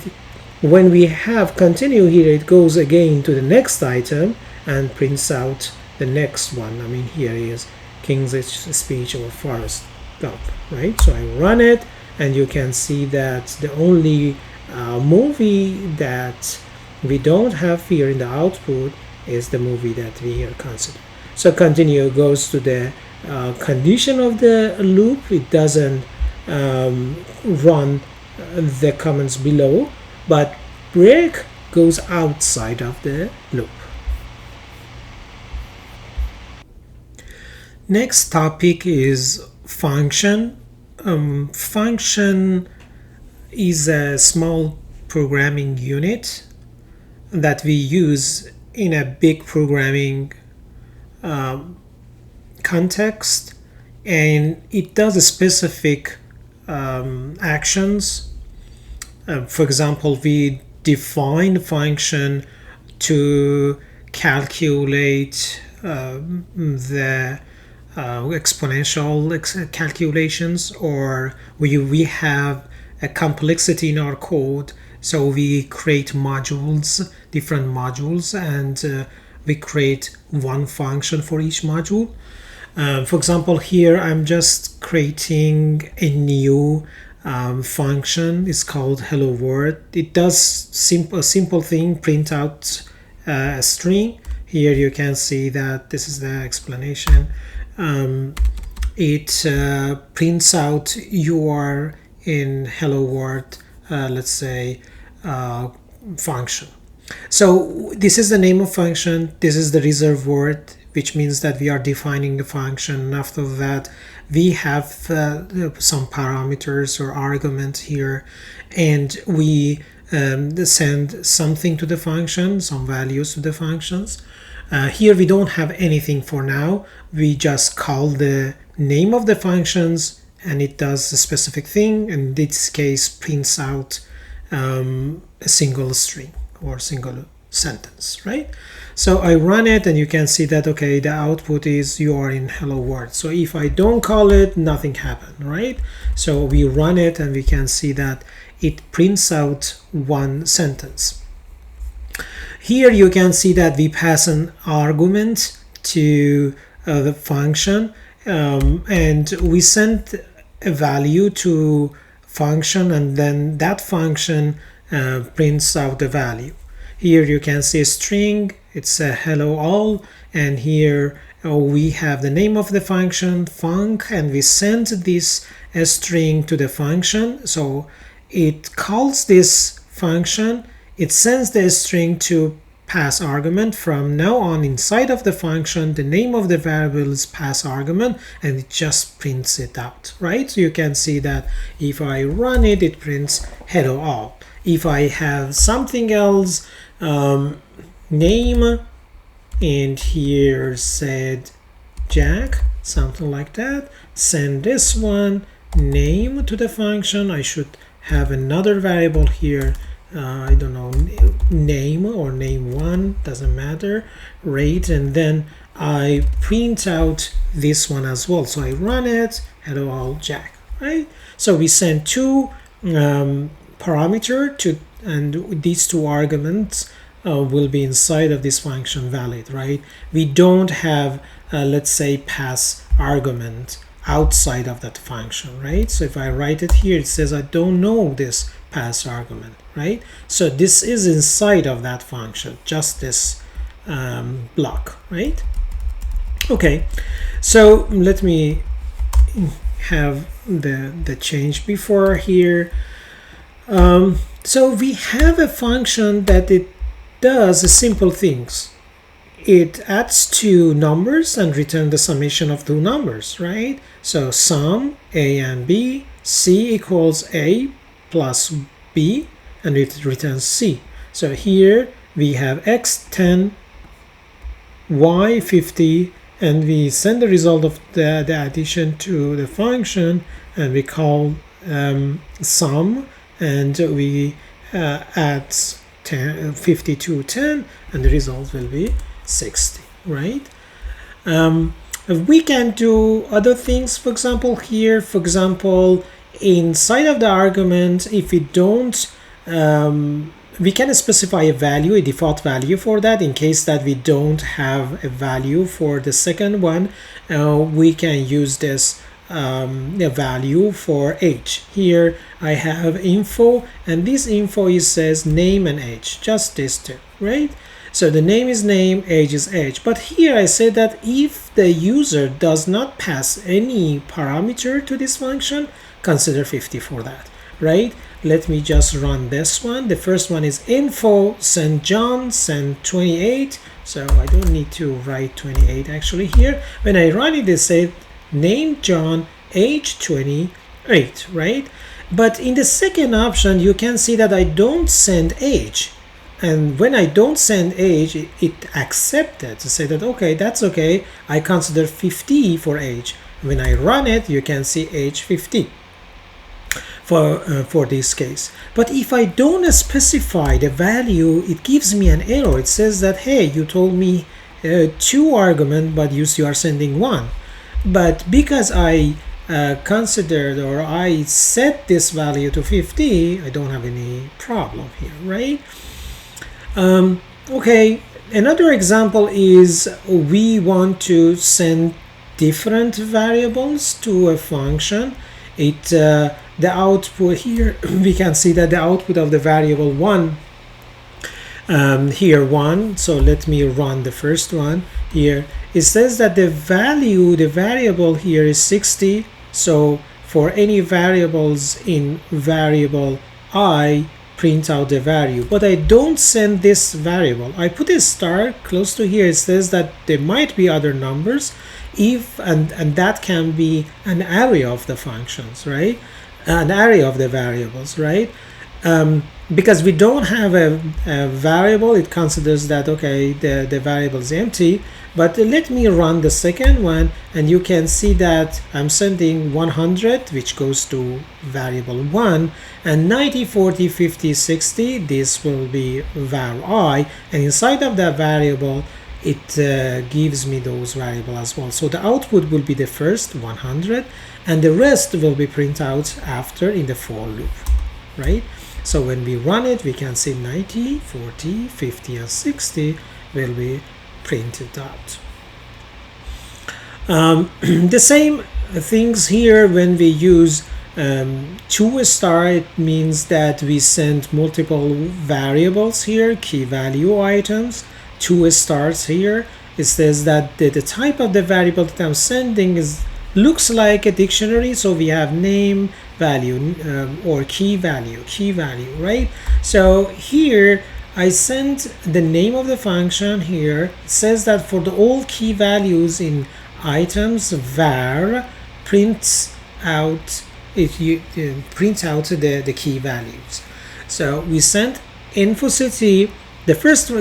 when we have continue here, it goes again to the next item and prints out the next one. Here is King's Speech or Forrest Gump, right? So I run it, and you can see that the only movie that we don't have here in the output is the movie that we here consider. So continue goes to the condition of the loop. It doesn't run the comments below, but break goes outside of the loop. Next topic is function. Function is a small programming unit that we use in a big programming context, and it does specific actions. For example, we define function to calculate the exponential calculations, or we have a complexity in our code, so we create modules, different modules, and we create one function for each module. For example, here I'm just creating a new function. It's called hello world. It does a simple thing, print out a string. Here you can see that this is the explanation. It prints out your in hello world, let's say function. So this is the name of function, this is the reserved word, which means that we are defining the function. After that we have some parameters or arguments here, and we send something to the function, some values to the functions. Here we don't have anything for now. We just call the name of the functions and it does a specific thing. In this case, prints out a single string or single sentence, right? So I run it and you can see that, okay, the output is you are in hello world. So if I don't call it, nothing happened, right? So we run it and we can see that it prints out one sentence. Here you can see that we pass an argument to the function and we send a value to function and then that function prints out the value. Here you can see a string, it's a hello all, and here we have the name of the function func, and we send this string to the function. So it calls this function, it sends the string to pass argument. From now on, inside of the function, the name of the variable is pass argument, and it just prints it out, right? So you can see that if I run it, it prints hello all. If I have something else, name, and here said Jack, something like that, send this one name to the function. I should have another variable here, I don't know, name or name1, doesn't matter, rate, and then I print out this one as well. So I run it, hello all Jack, right? So we send two parameter to, and these two arguments will be inside of this function valid, right? We don't have let's say pass argument outside of that function, right? So if I write it here, it says I don't know this pass argument, right? So this is inside of that function, just this block, right? Okay, so let me have the change before here. So we have a function that it does simple things. It adds two numbers and returns the summation of two numbers, right? So sum a and b, c equals a plus b, and it returns c. So here we have x 10, y 50, and we send the result of the addition to the function, and we call sum, and we add 50 to 10, and the result will be 60, right? We can do other things. For example, here, for example, inside of the argument, if we don't, we can specify a value, a default value for that. In case that we don't have a value for the second one, we can use this a value for age. Here I have info, and this info is says name and age, just these two, right? So the name is name, age is age. But here I say that if the user does not pass any parameter to this function, consider 50 for that, right? Let me just run this one. The first one is info, send John, send 28. So I don't need to write 28 actually here. When I run it, they say name John, age 28, right? But in the second option, you can see that I don't send age. And when I don't send age, it accepted to say that, okay, that's okay. I consider 50 for age. When I run it, you can see age 50 for this case. But if I don't specify the value, it gives me an error. It says that, hey, you told me 2 arguments, but you are sending 1. But because I considered, or I set this value to 50, I don't have any problem here, right? Okay, another example is we want to send different variables to a function. The output here, we can see that the output of the variable 1, here 1, so let me run the first one here. It says that the value, the variable here is 60. So for any variables in variable I, print out the value, but I don't send this variable. I put a star close to here. It says that there might be other numbers, if and that can be an array of the functions, right? An array of the variables, right? because we don't have a variable, it considers that okay, the variable is empty. But let me run the second one, and you can see that I'm sending 100, which goes to variable 1, and 90, 40, 50, 60, this will be var I, and inside of that variable it gives me those variables as well. So the output will be the first 100, and the rest will be printed out after in the for loop, right? So when we run it, we can see 90, 40, 50, and 60 will be printed out. The same things here when we use 2 star, it means that we send multiple variables here, key value items. 2 stars here, it says that the type of the variable that I'm sending looks like a dictionary, so we have name, value, or key value, right? So here I send the name of the function here. It says that for the all key values in items, var prints out the key values. So we send info city. The first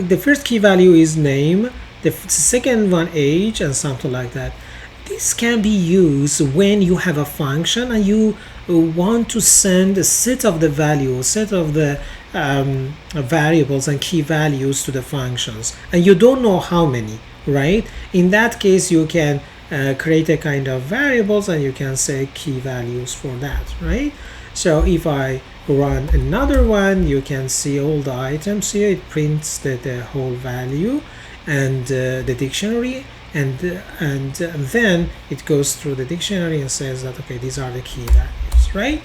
key value is name, the second one age, and something like that. This can be used when you have a function and you want to send a set of the values, set of the variables and key values to the functions, and you don't know how many, right? In that case, you can create a kind of variables and you can say key values for that, right? So if I run another one, you can see all the items here. It prints the whole value and the dictionary, and then it goes through the dictionary and says that okay, these are the key values, right?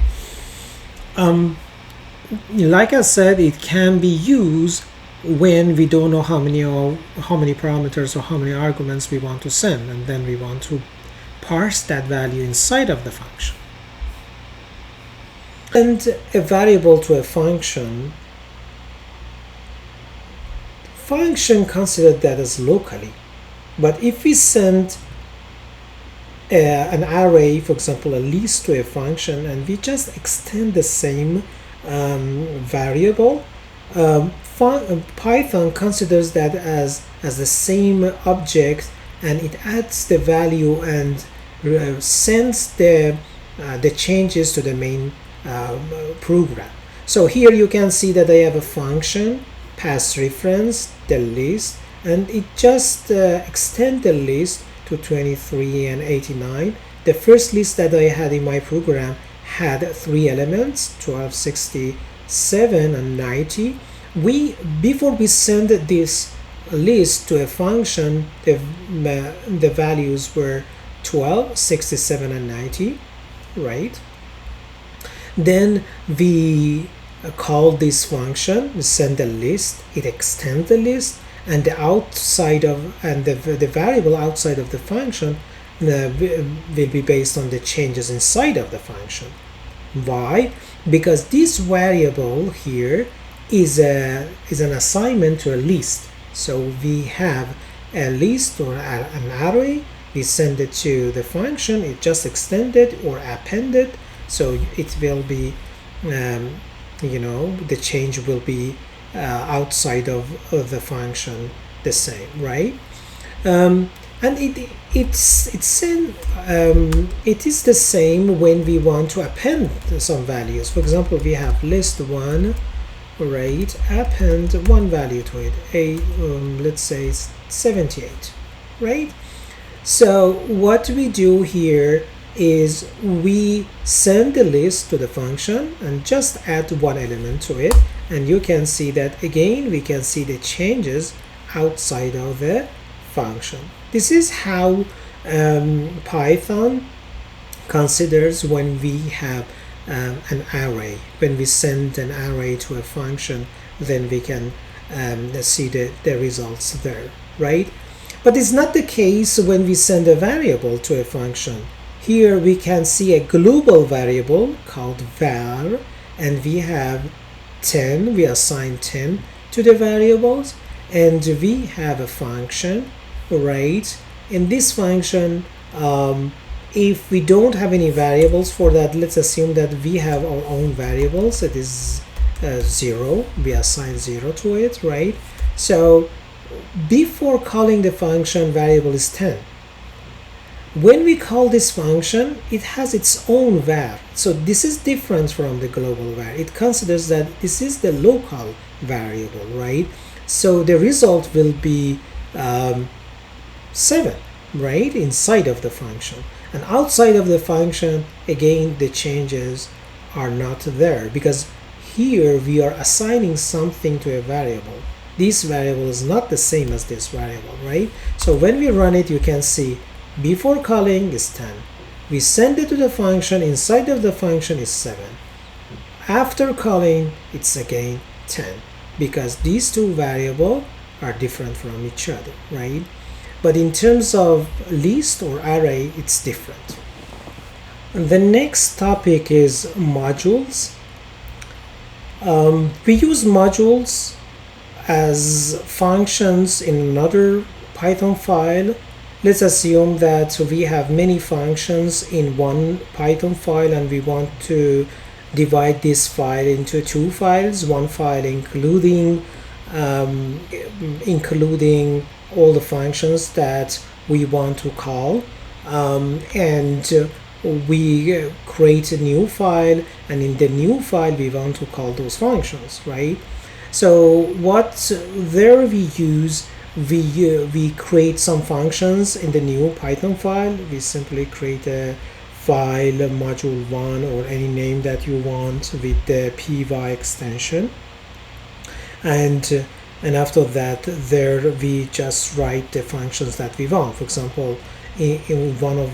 Like I said, it can be used when we don't know how many parameters or how many arguments we want to send, and then we want to parse that value inside of the function. And a variable to a function consider that as locally. But if we send an array, for example, a list to a function, and we just extend the same variable, Python considers that as the same object, and it adds the value and sends the changes to the main program. So here you can see that I have a function, pass reference, the list, and it just extend the list to 23 and 89. The first list that I had in my program had 3 elements, 12, 67, and 90. Before we send this list to a function, the values were 12, 67, and 90, right? Then we call this function, we send the list, it extends the list, and the variable outside of the function will be based on the changes inside of the function. Why? Because this variable here is an assignment to a list. So we have a list or an array, we send it to the function, it just extended or appended, so it will be the change will be outside of the function the same, right? And it is the same when we want to append some values. For example, we have list 1, right? Append one value to it, let's say 78, right? So what we do here is we send the list to the function and just add one element to it, and you can see that again we can see the changes outside of the function. This is how Python considers when we have an array. When we send an array to a function, then we can see the results there, right? But it's not the case when we send a variable to a function. Here we can see a global variable called var, and we have 10, we assign 10 to the variables, and we have a function, right? In this function, if we don't have any variables for that, let's assume that we have our own variables. It is 0, we assign 0 to it, right? So before calling the function, variable is 10. When we call this function, it has its own var. So this is different from the global var. It considers that this is the local variable, right? So the result will be 7, right, inside of the function. And outside of the function, again, the changes are not there, because here we are assigning something to a variable. This variable is not the same as this variable, right? So when we run it, you can see before calling is 10. We send it to the function, inside of the function is 7. After calling, it's again 10, because these two variables are different from each other, right? But in terms of list or array, it's different. And the next topic is modules. We use modules as functions in another Python file. Let's assume that we have many functions in one Python file and we want to divide this file into two files, one file including all the functions that we want to call, and we create a new file, and in the new file we want to call those functions, right? So what there we use, we create some functions in the new Python file. We simply create a file module1 or any name that you want with the py extension, and after that there we just write the functions that we want. For example, in one of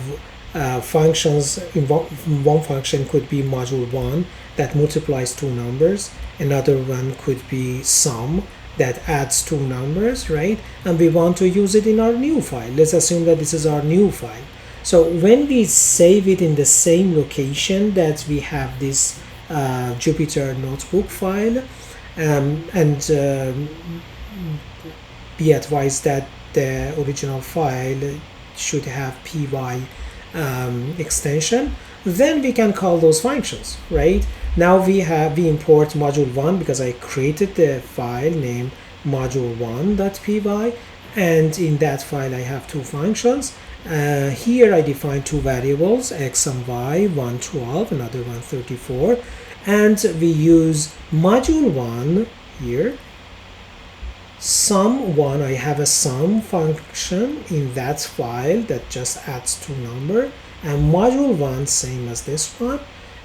functions, in one function could be module1 that multiplies two numbers, another one could be sum that adds two numbers, right? And we want to use it in our new file. Let's assume that this is our new file. So when we save it in the same location that we have this Jupyter notebook file, be advised that the original file should have py extension, then we can call those functions, right? Now we import module1 because I created the file named module1.py, and in that file I have two functions. Here I define two variables, x and y, one 12, another one 34, and we use module1 here. Sum1, I have a sum function in that file that just adds two numbers, and module1 same as this one,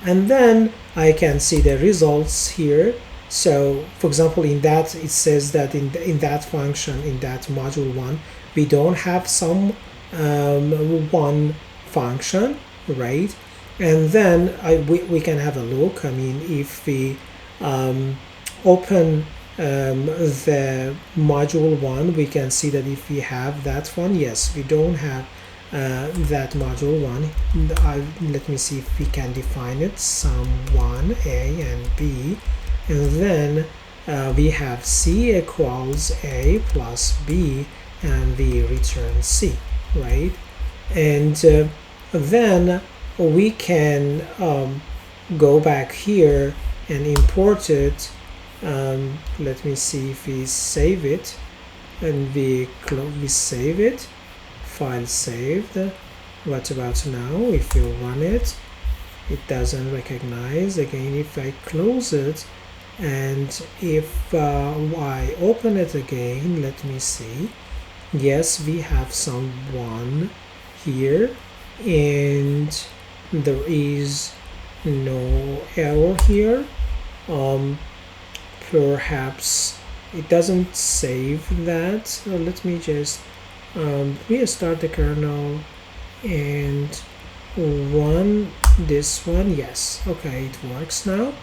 and then I can see the results here. So for example, in that it says that in that function, in that module1, we don't have sum one function, right? And then we can have a look. I mean, if we open the module1, we can see that if we have that one, yes, we don't have that module1. Let me see if we can define it, sum1 a and b, and then we have c equals a plus b, and we return c, right? And then we can go back here and import it. Let me see if we save it, and we save it, file saved. What about now? If you run it, it doesn't recognize. Again, if I close it, and if I open it again, let me see. Yes, we have some one here, and there is no error here. Perhaps it doesn't save that. So let me just restart the kernel and run this one. Yes, okay, it works now.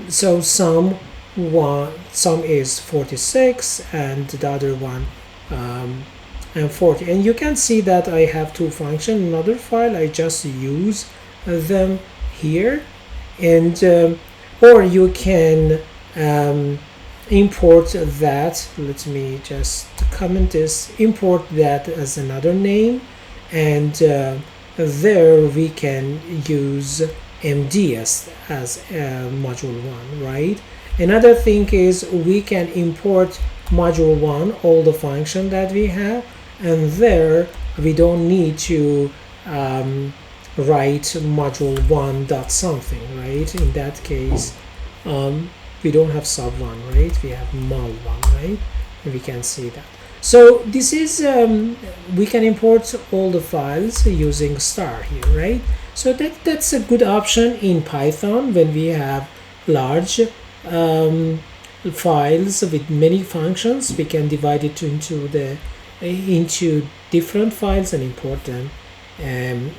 So sum is 46 and the other one and 40, and you can see that I have two functions. Another file, I just use them here, and or you can import that. Let me just comment this, import that as another name, and there we can use MD as module 1, right? Another thing is we can import module 1, all the function that we have, and there we don't need to write module 1 dot something, right? In that case we don't have sub1, right? We have mul1, right? And we can see that. So this is we can import all the files using star here, right? So that's a good option in Python when we have large files with many functions. We can divide it into different files and import them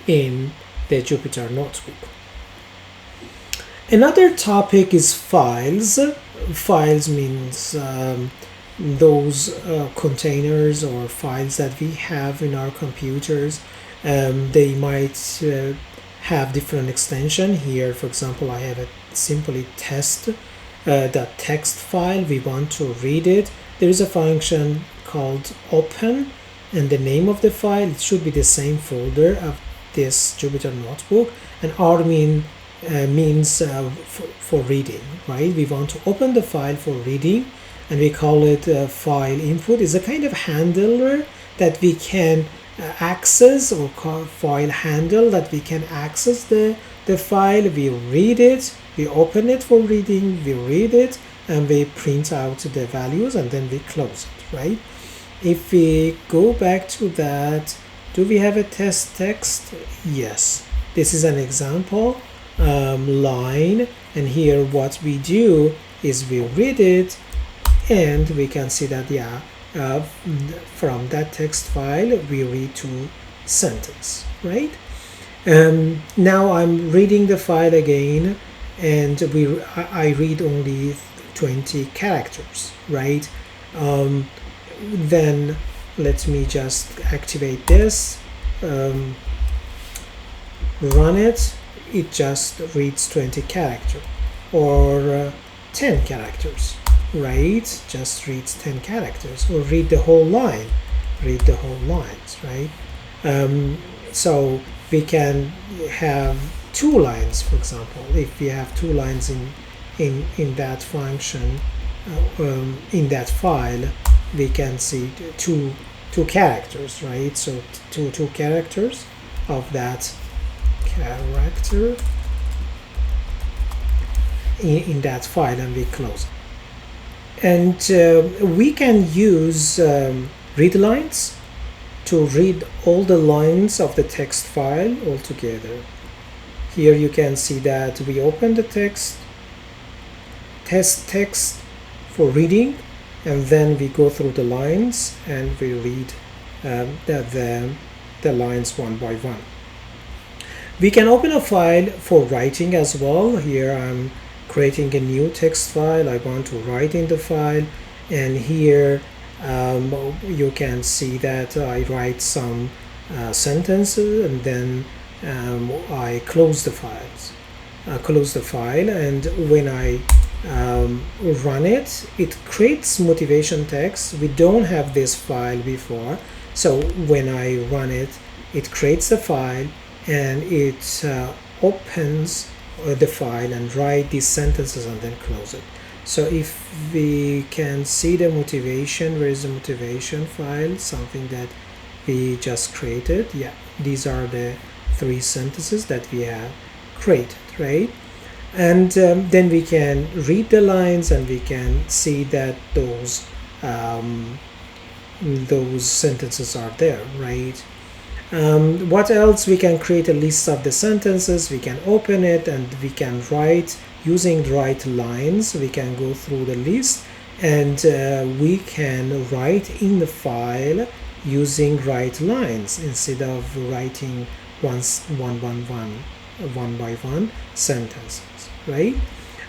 in the Jupyter Notebook. Another topic is files. Files means those containers or files that we have in our computers. They might have different extension. Here, for example, I have a simply test.txt file. We want to read it. There is a function called open, and the name of the file, it should be the same folder of this Jupyter Notebook, and R means for reading, right? We want to open the file for reading, and we call it file input. It's a kind of handler that we can access, or call file handle, that we can access the file. We read it, we open it for reading, we read it, and we print out the values, and then we close it, right? If we go back to that, do we have a test text? Yes, this is an example line, and here what we do is we read it, and we can see that from that text file we read to sentence, right? Now I'm reading the file again, and I read only 20 characters, right? Then let me just activate this, run it. It just reads 20 characters, or 10 characters, right? Just reads 10 characters, or read the whole line, read the whole lines, right? So we can have 2 lines, for example. If we have 2 lines in that function, in that file, we can see two characters, right? So two characters of that character in that file, and we close it. And we can use read lines to read all the lines of the text file all together. Here you can see that we open the test text for reading, and then we go through the lines and we read the lines one by one. We can open a file for writing as well. Here I'm creating a new text file. I want to write in the file, and here you can see that I write some sentences, and then I close the files. Close the file, and when I run it, it creates motivation text. We don't have this file before, so when I run it, it creates the file, and it opens the file and write these sentences and then close it. So if we can see the motivation, where is the motivation file, something that we just created? Yeah, these are the 3 sentences that we have created, right? And then we can read the lines, and we can see that those sentences are there, right? What else? We can create a list of the sentences. We can open it, and we can write using write lines. We can go through the list, and we can write in the file using write lines instead of writing one by one sentences, right?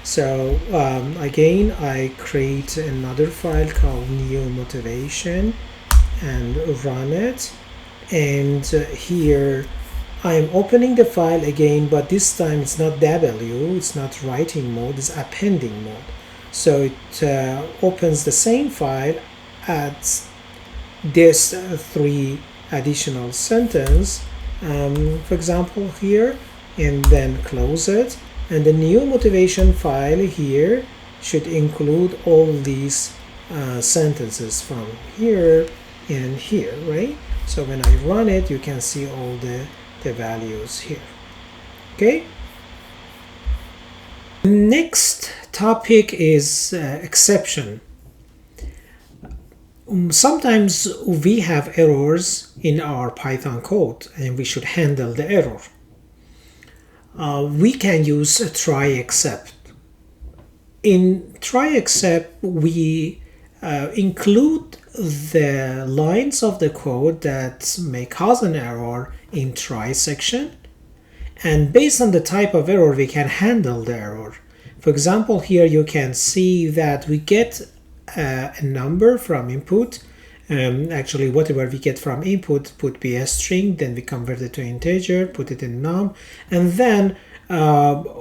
So again, I create another file called new motivation and run it, and here I'm opening the file again, but this time it's not W, it's not writing mode, it's appending mode. So it opens the same file, adds this 3 additional sentence. For example, here and then close it. And the new motivation file here should include all these sentences from here and here, right? So when I run it, you can see all the values here. Okay. Next topic is exception. Sometimes we have errors in our Python code and we should handle the error. We can use a try except. In try except, we include the lines of the code that may cause an error in try section, and based on the type of error we can handle the error. For example, here you can see that we get a number from input. Actually, whatever we get from input would be a string, then we convert it to integer, put it in num, and then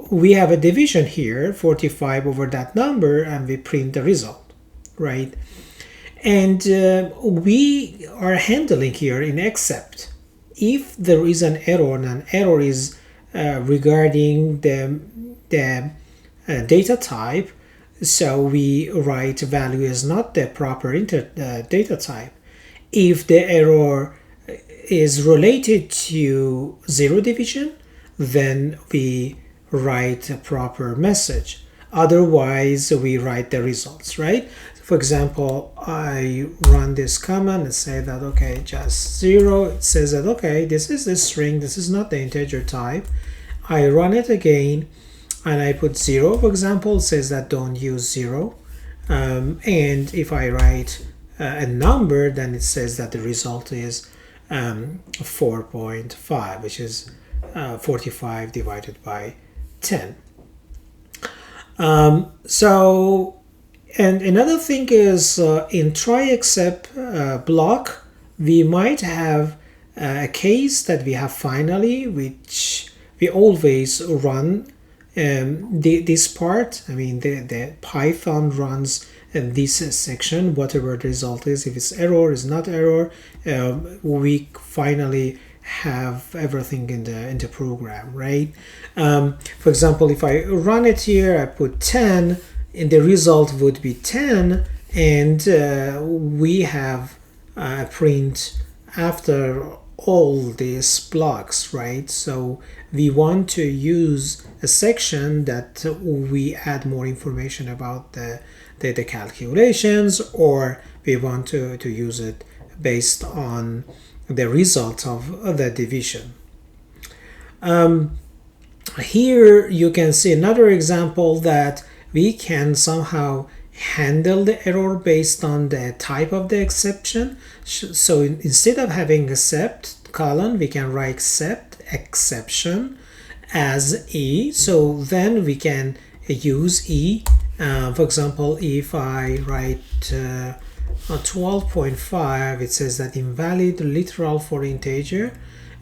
we have a division here, 45 over that number, and we print the result, right? And we are handling here in except. If there is an error, and an error is regarding the data type, so we write value is not the proper data type. If the error is related to zero division, then we write a proper message. Otherwise, we write the results, right? For example, I run this command and say that, okay, just 0. It says that, okay, this is the string, this is not the integer type. I run it again and I put 0, for example. It says that don't use 0. And if I write a number, then it says that the result is 4.5, which is 45 divided by 10. So, and another thing is in try except block, we might have a case that we have finally, which we always run this part. I mean, the Python runs in this section, whatever the result is. If it's error, is not error, we finally have everything in the program, right? For example, if I run it here, I put 10, and the result would be 10, and we have a print after all these blocks, right? So we want to use a section that we add more information about the calculations, or we want to use it based on the result of the division. Here you can see another example that we can somehow handle the error based on the type of the exception. So instead of having except colon, we can write except exception as E. So then we can use E. For example, if I write 12.5, it says that invalid literal for integer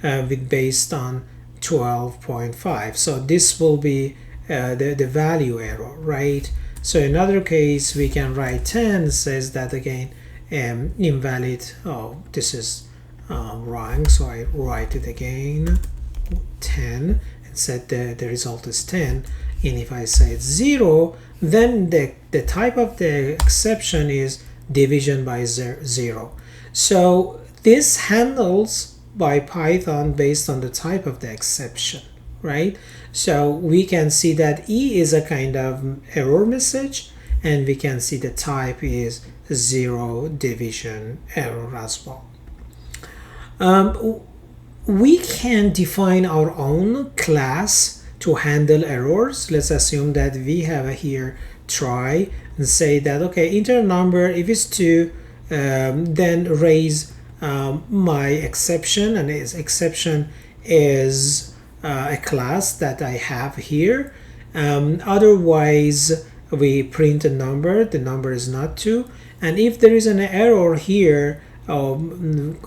with based on 12.5. So this will be the value error, right? So in another case, we can write 10, says that again invalid. Oh, this is wrong, so I write it again 10 and said the result is 10. And if I say it's 0, then the type of the exception is division by 0. So this handles by Python based on the type of the exception, right? So we can see that E is a kind of error message, and we can see the type is 0 division error as well. We can define our own class to handle errors. Let's assume that we have here try and say that, okay, integer number, if it's 2, then raise my exception, and its exception is a class that I have here. Otherwise, we print a number, the number is not 2, and if there is an error here,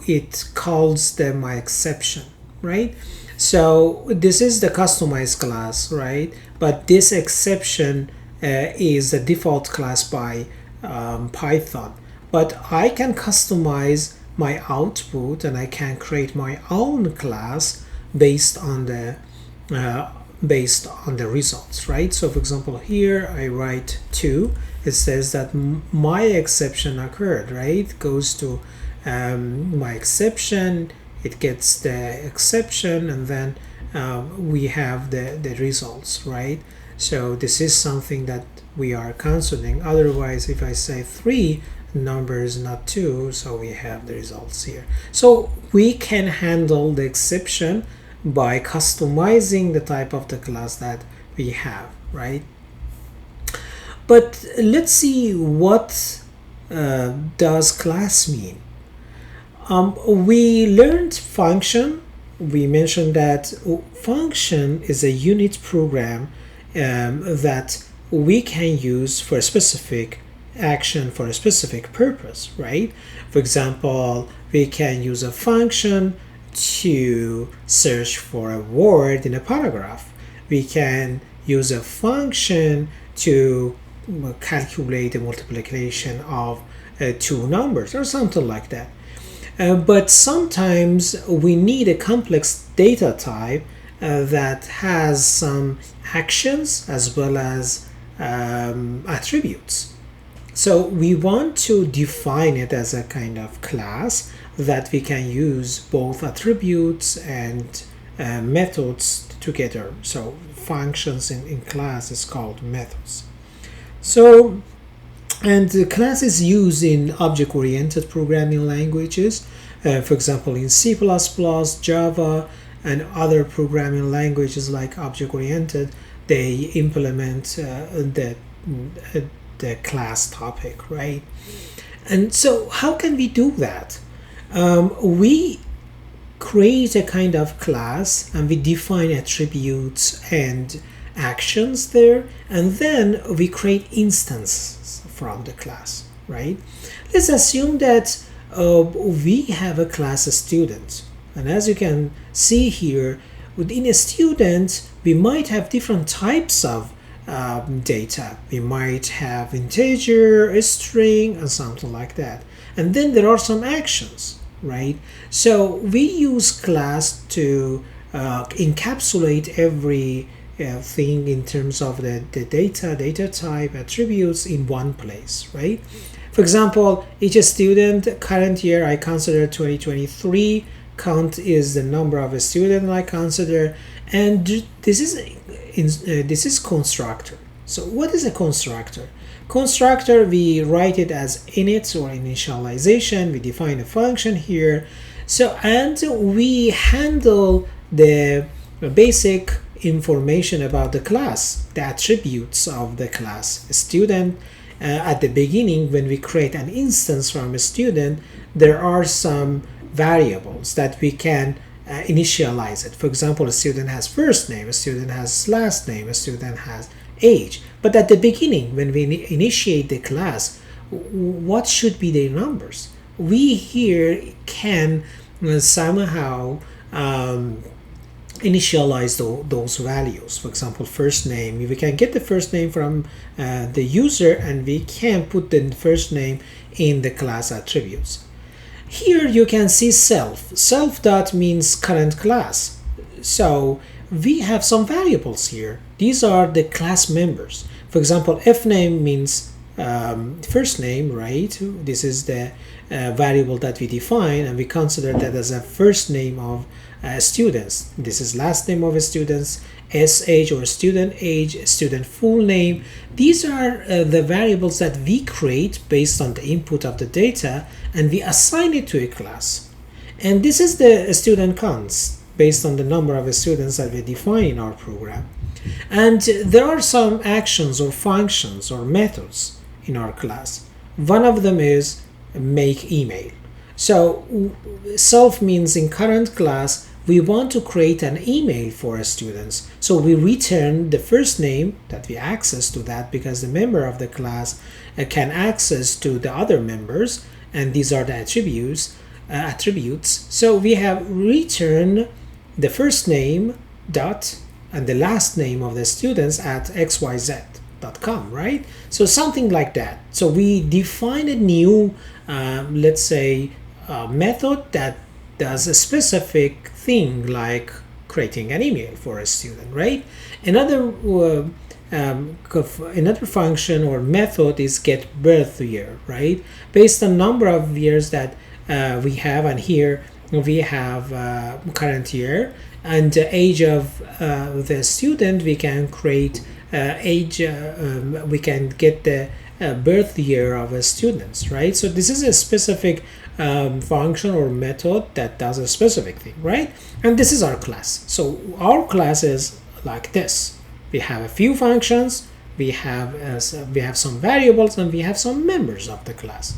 it calls my exception, right? So this is the customized class, right? But this exception is the default class by Python. But I can customize my output, and I can create my own class based on the based on the results, right? So for example, here I write 2. It says that my exception occurred, right? It goes to my exception, it gets the exception, and then we have the results, right? So this is something that we are considering. Otherwise, if I say 3, number is not 2, so we have the results here. So we can handle the exception by customizing the type of the class that we have, right? But let's see, what does class mean? We learned function. We mentioned that function is a unit program that we can use for a specific action for a specific purpose, right? For example, we can use a function to search for a word in a paragraph. We can use a function to calculate the multiplication of two numbers or something like that. But sometimes we need a complex data type that has some actions as well as attributes. So we want to define it as a kind of class that we can use both attributes and methods together. So functions in class is called methods. So, and the class is used in object-oriented programming languages. For example, in C++, Java, and other programming languages like object-oriented, they implement the class topic, right? And so how can we do that? We create a kind of class and we define attributes and actions there, and then we create instances from the class, right? Let's assume that we have a class student, and as you can see here, within a student we might have different types of data. We might have integer, a string, and something like that. And then there are some actions, right? So we use class to encapsulate every thing in terms of the data type, attributes in one place, right? For example, each student, current year I consider 2023, count is the number of a student I consider, and this is constructor. So what is a constructor? Constructor, we write it as init or initialization. We define a function here. So, and we handle the basic information about the class, the attributes of the class. A student, at the beginning, when we create an instance from a student, there are some variables that we can initialize it. For example, a student has first name, a student has last name, a student has age. But at the beginning, when we initiate the class, what should be their numbers? We here can somehow initialize those values. For example, first name, we can get the first name from the user, and we can put the first name in the class attributes. Here you can see self. Self dot means current class. So we have some variables here. These are the class members. For example, fname means first name, right? This is the variable that we define, and we consider that as a first name of students. This is last name of students, age or student age, student full name. These are the variables that we create based on the input of the data, and we assign it to a class. And this is the student counts based on the number of students that we define in our program. And there are some actions or functions or methods in our class. One of them is make email. So self means in current class we want to create an email for our students. So we return the first name that we access to that, because the member of the class can access to the other members, and these are the attributes. So we have return the first name dot and the last name of the students at xyz.com, right? So something like that. So we define a new, let's say, method that does a specific thing like creating an email for a student, right? Another function or method is get birth year, right? Based on number of years that we have, and here we have current year and age of the student. We can create we can get the birth year of a student, right? So this is a specific function or method that does a specific thing, right? And this is our class. So our class is like this. We have a few functions, we have some variables, and we have some members of the class.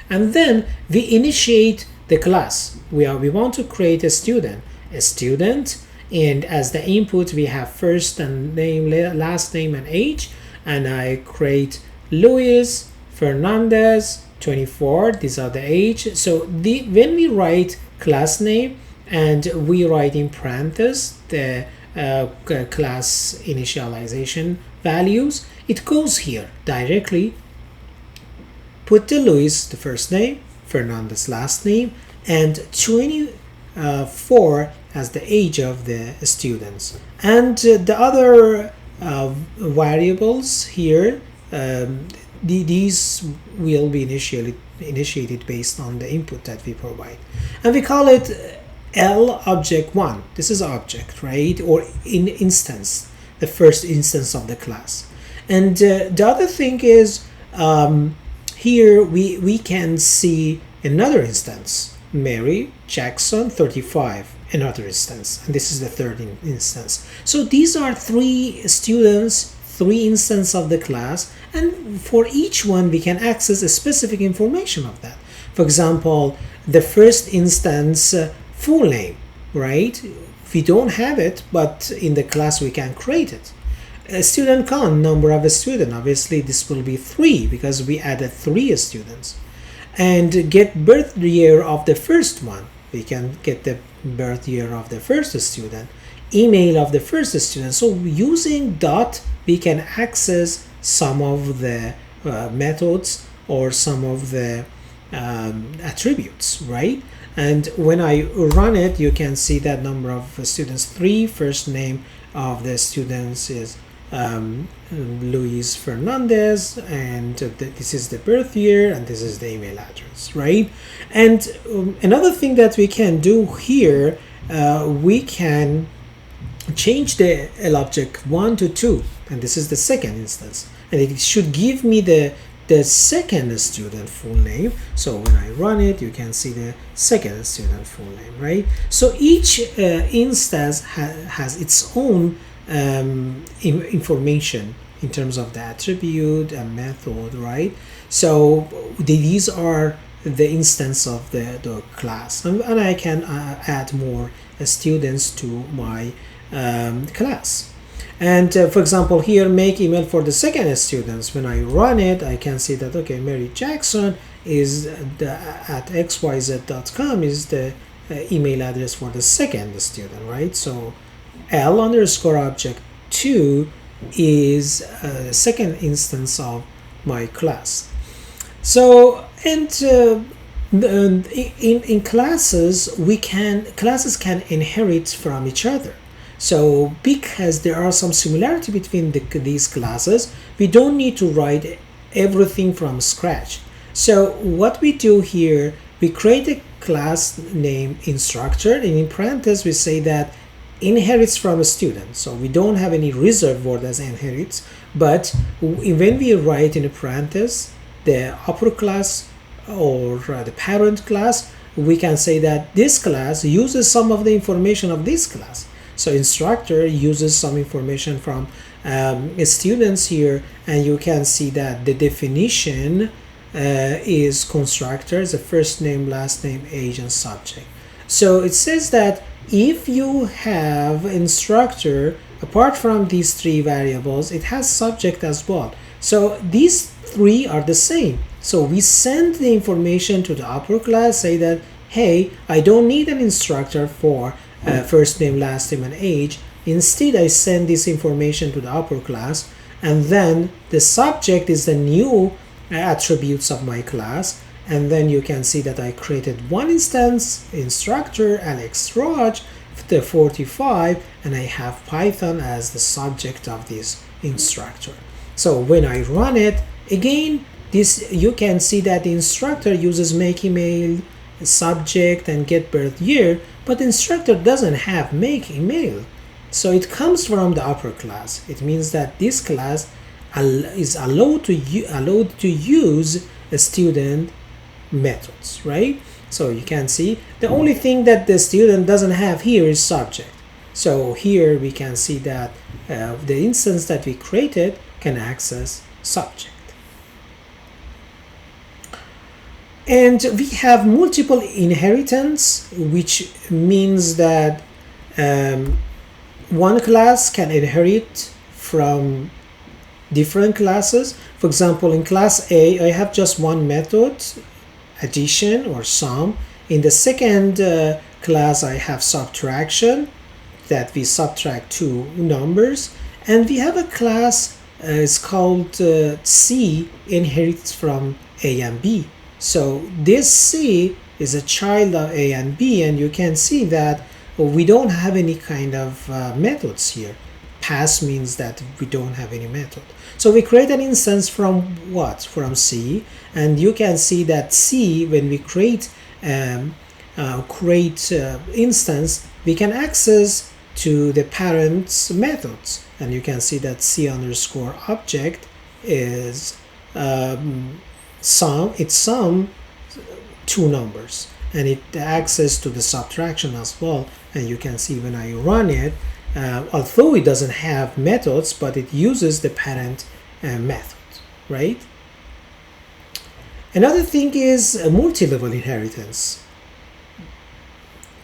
And then we initiate the class. We want to create a student, and as the input we have first and name, last name, and age. And I create Luis Fernandez 24. These are the age. So when we write class name and we write in parentheses the class initialization values, it goes here directly. Put the Luis, the first name, Fernandez last name, and 24 as the age of the students. And the other variables here, these will be initiated based on the input that we provide, and we call it L object 1. This is object, right? Or in instance, the first instance of the class. And the other thing is here we can see another instance, Mary Jackson 35, another instance, and this is the third instance. So these are three students, three instances of the class, and for each one we can access a specific information of that. For example, the first instance full name, right? We don't have it, but in the class we can create it. A student count, number of a student, obviously this will be 3 because we added 3 students. And get birth year of the first one, we can get the birth year of the first student, email of the first student. So using dot we can access some of the methods or some of the attributes, right? And when I run it, you can see that number of students 3. First name of the students is Luis Fernandez, and this is the birth year, and this is the email address, right? And another thing that we can do here, we can change the L object 1 to 2, and this is the second instance, and it should give me the second student full name. So when I run it, you can see the second student full name, right? So each instance has its own information in terms of the attribute and method, right? So these are the instance of the class, and I can add more students to my class. And for example, here make email for the second students. When I run it, I can see that okay, Mary Jackson is at xyz.com is the email address for the second student, right? So L underscore object 2 is a second instance of my class. So and in classes classes can inherit from each other. So because there are some similarity between these classes, we don't need to write everything from scratch. So what we do here, we create a class name instructor, and in parentheses we say that inherits from a student. So we don't have any reserved word as inherits, but when we write in a parenthesis the upper class or the parent class, we can say that this class uses some of the information of this class. So instructor uses some information from students here, and you can see that the definition is constructors, the first name, last name, age, and subject. So it says that if you have instructor, apart from these 3 variables, it has subject as well. So these 3 are the same. So we send the information to the upper class, say that, hey, I don't need an instructor for first name, last name, and age. Instead, I send this information to the upper class, and then the subject is the new attributes of my class. And then you can see that I created one instance, instructor Alex Raj the 45, and I have Python as the subject of this instructor. So when I run it, again, this you can see that the instructor uses make email, subject, and get birth year, but the instructor doesn't have make email. So it comes from the upper class. It means that this class is allowed to use student methods, right? So you can see the only thing that the student doesn't have here is subject. So here we can see that the instance that we created can access subject. And we have multiple inheritance, which means that one class can inherit from different classes. For example, in class A, I have just one method, addition or sum. In the second class, I have subtraction, that we subtract two numbers. And we have a class is called C, inherits from A and B. So this C is a child of A and B, and you can see that we don't have any kind of methods here. Pass means that we don't have any method. So we create an instance from what? From C, and you can see that C, when we create instance, we can access to the parent's methods, and you can see that C underscore object is sum two numbers, and it access to the subtraction as well. And you can see when I run it, although it doesn't have methods, but it uses the parent method, right? Another thing is multi-level inheritance.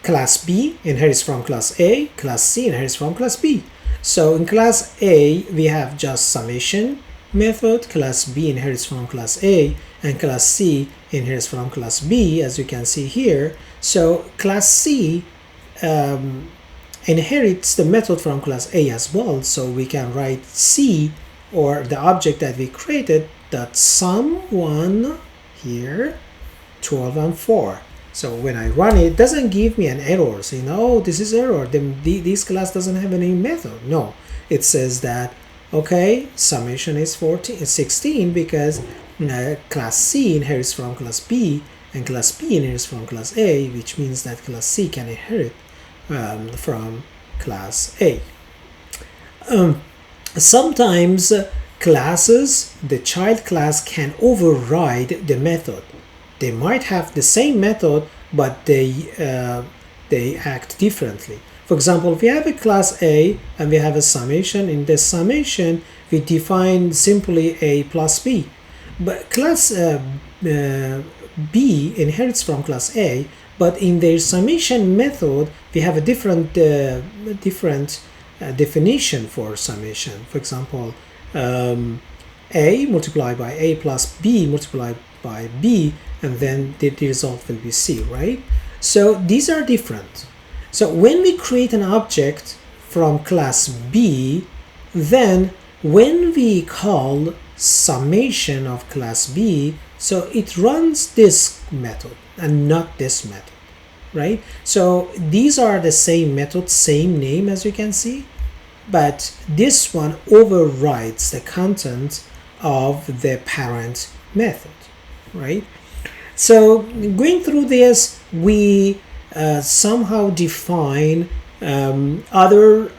Class B inherits from class A, class C inherits from class B. So in class A, we have just summation method, class B inherits from class A, and class C inherits from class B, as you can see here. So class C inherits the method from class A as well, so we can write C, or the object that we created, that sum1 here, 12 and 4. So when I run it, it doesn't give me an error saying, oh, this is error, this class doesn't have any method. No, it says that, okay, summation is 16 because class C inherits from class B, and class B inherits from class A, which means that class C can inherit from class A. Sometimes classes, the child class can override the method. They might have the same method, but they act differently. For example, if we have a class A and we have a summation, in the summation we define simply A plus B. But class B inherits from class A, but in their summation method we have a different definition for summation. For example, A multiplied by A plus B multiplied by B, and then the result will be C, right? So these are different. So when we create an object from class B, then when we call summation of class B, so it runs this method and not this method, right? So these are the same method, same name, as you can see, but this one overrides the content of the parent method, right? So going through this, we somehow define other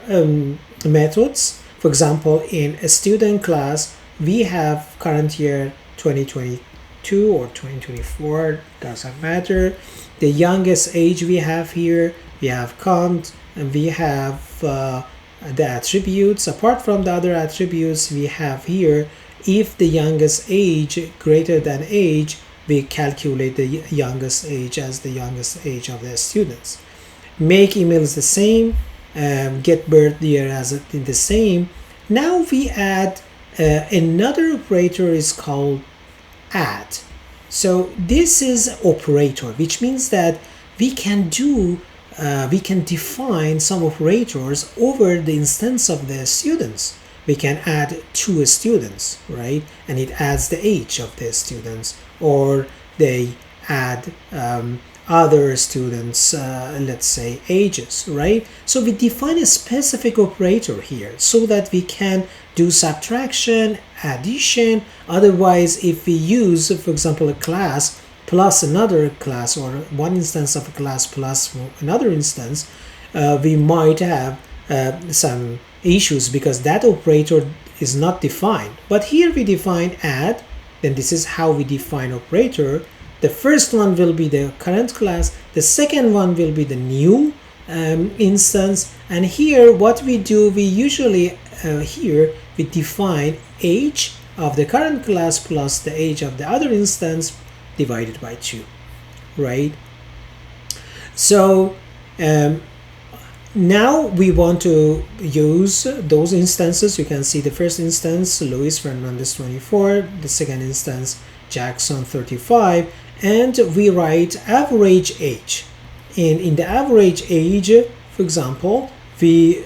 methods. For example, in a student class, we have current year 2022 or 2024, doesn't matter. The youngest age we have here, we have count, and we have the attributes. Apart from the other attributes we have here, if the youngest age greater than age, we calculate the youngest age as the youngest age of the students. Make email is the same, get birth year as in the same. Now we add another operator is called add. So this is operator, which means that we can define some operators over the instance of the students. We can add two students, right? And it adds the age of the students, or they add other students, let's say, ages, right? So we define a specific operator here so that we can do subtraction, addition. Otherwise, if we use, for example, a class plus another class, or one instance of a class plus another instance, we might have some issues because that operator is not defined. But here we define add, then this is how we define operator. The first one will be the current class, the second one will be the new instance, and here what we do, we usually here we define age of the current class plus the age of the other instance divided by 2, right? So now we want to use those instances. You can see the first instance, Luis Fernandez 24, the second instance, Jackson 35, and we write average age. And in the average age, for example, we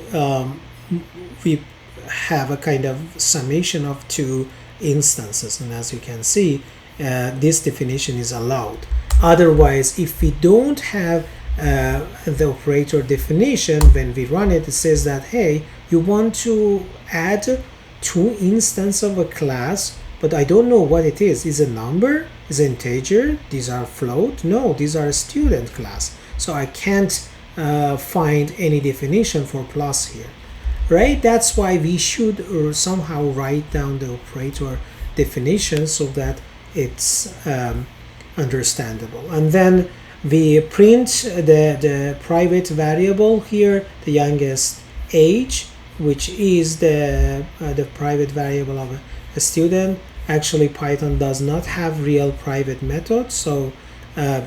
have a kind of summation of 2 instances, and as you can see, this definition is allowed. Otherwise, if we don't have the operator definition, when we run it, it says that, hey, you want to add 2 instances of a class, but I don't know what it is. Is it a number? Is it integer? These are float? No, these are a student class. So I can't find any definition for plus here, right? That's why we should somehow write down the operator definition so that it's understandable. And then we print the private variable here, the youngest age, which is the private variable of a student. Actually, Python does not have real private methods, so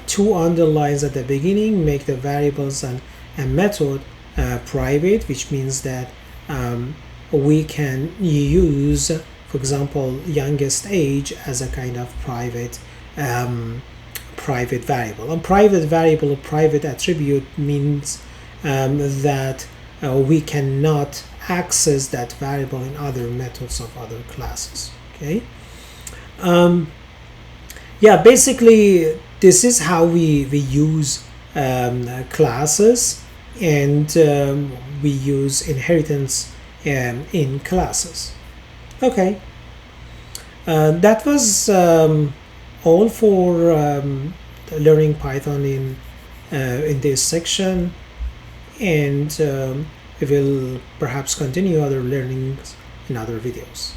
2 underlines at the beginning make the variables and method private, which means that we can use, for example, youngest age as a kind of private variable. A private variable, a private attribute means that we cannot access that variable in other methods of other classes. Okay. Yeah, basically this is how we use classes, and we use inheritance in classes. Okay, that was all for learning Python in this section, and we will perhaps continue other learnings in other videos.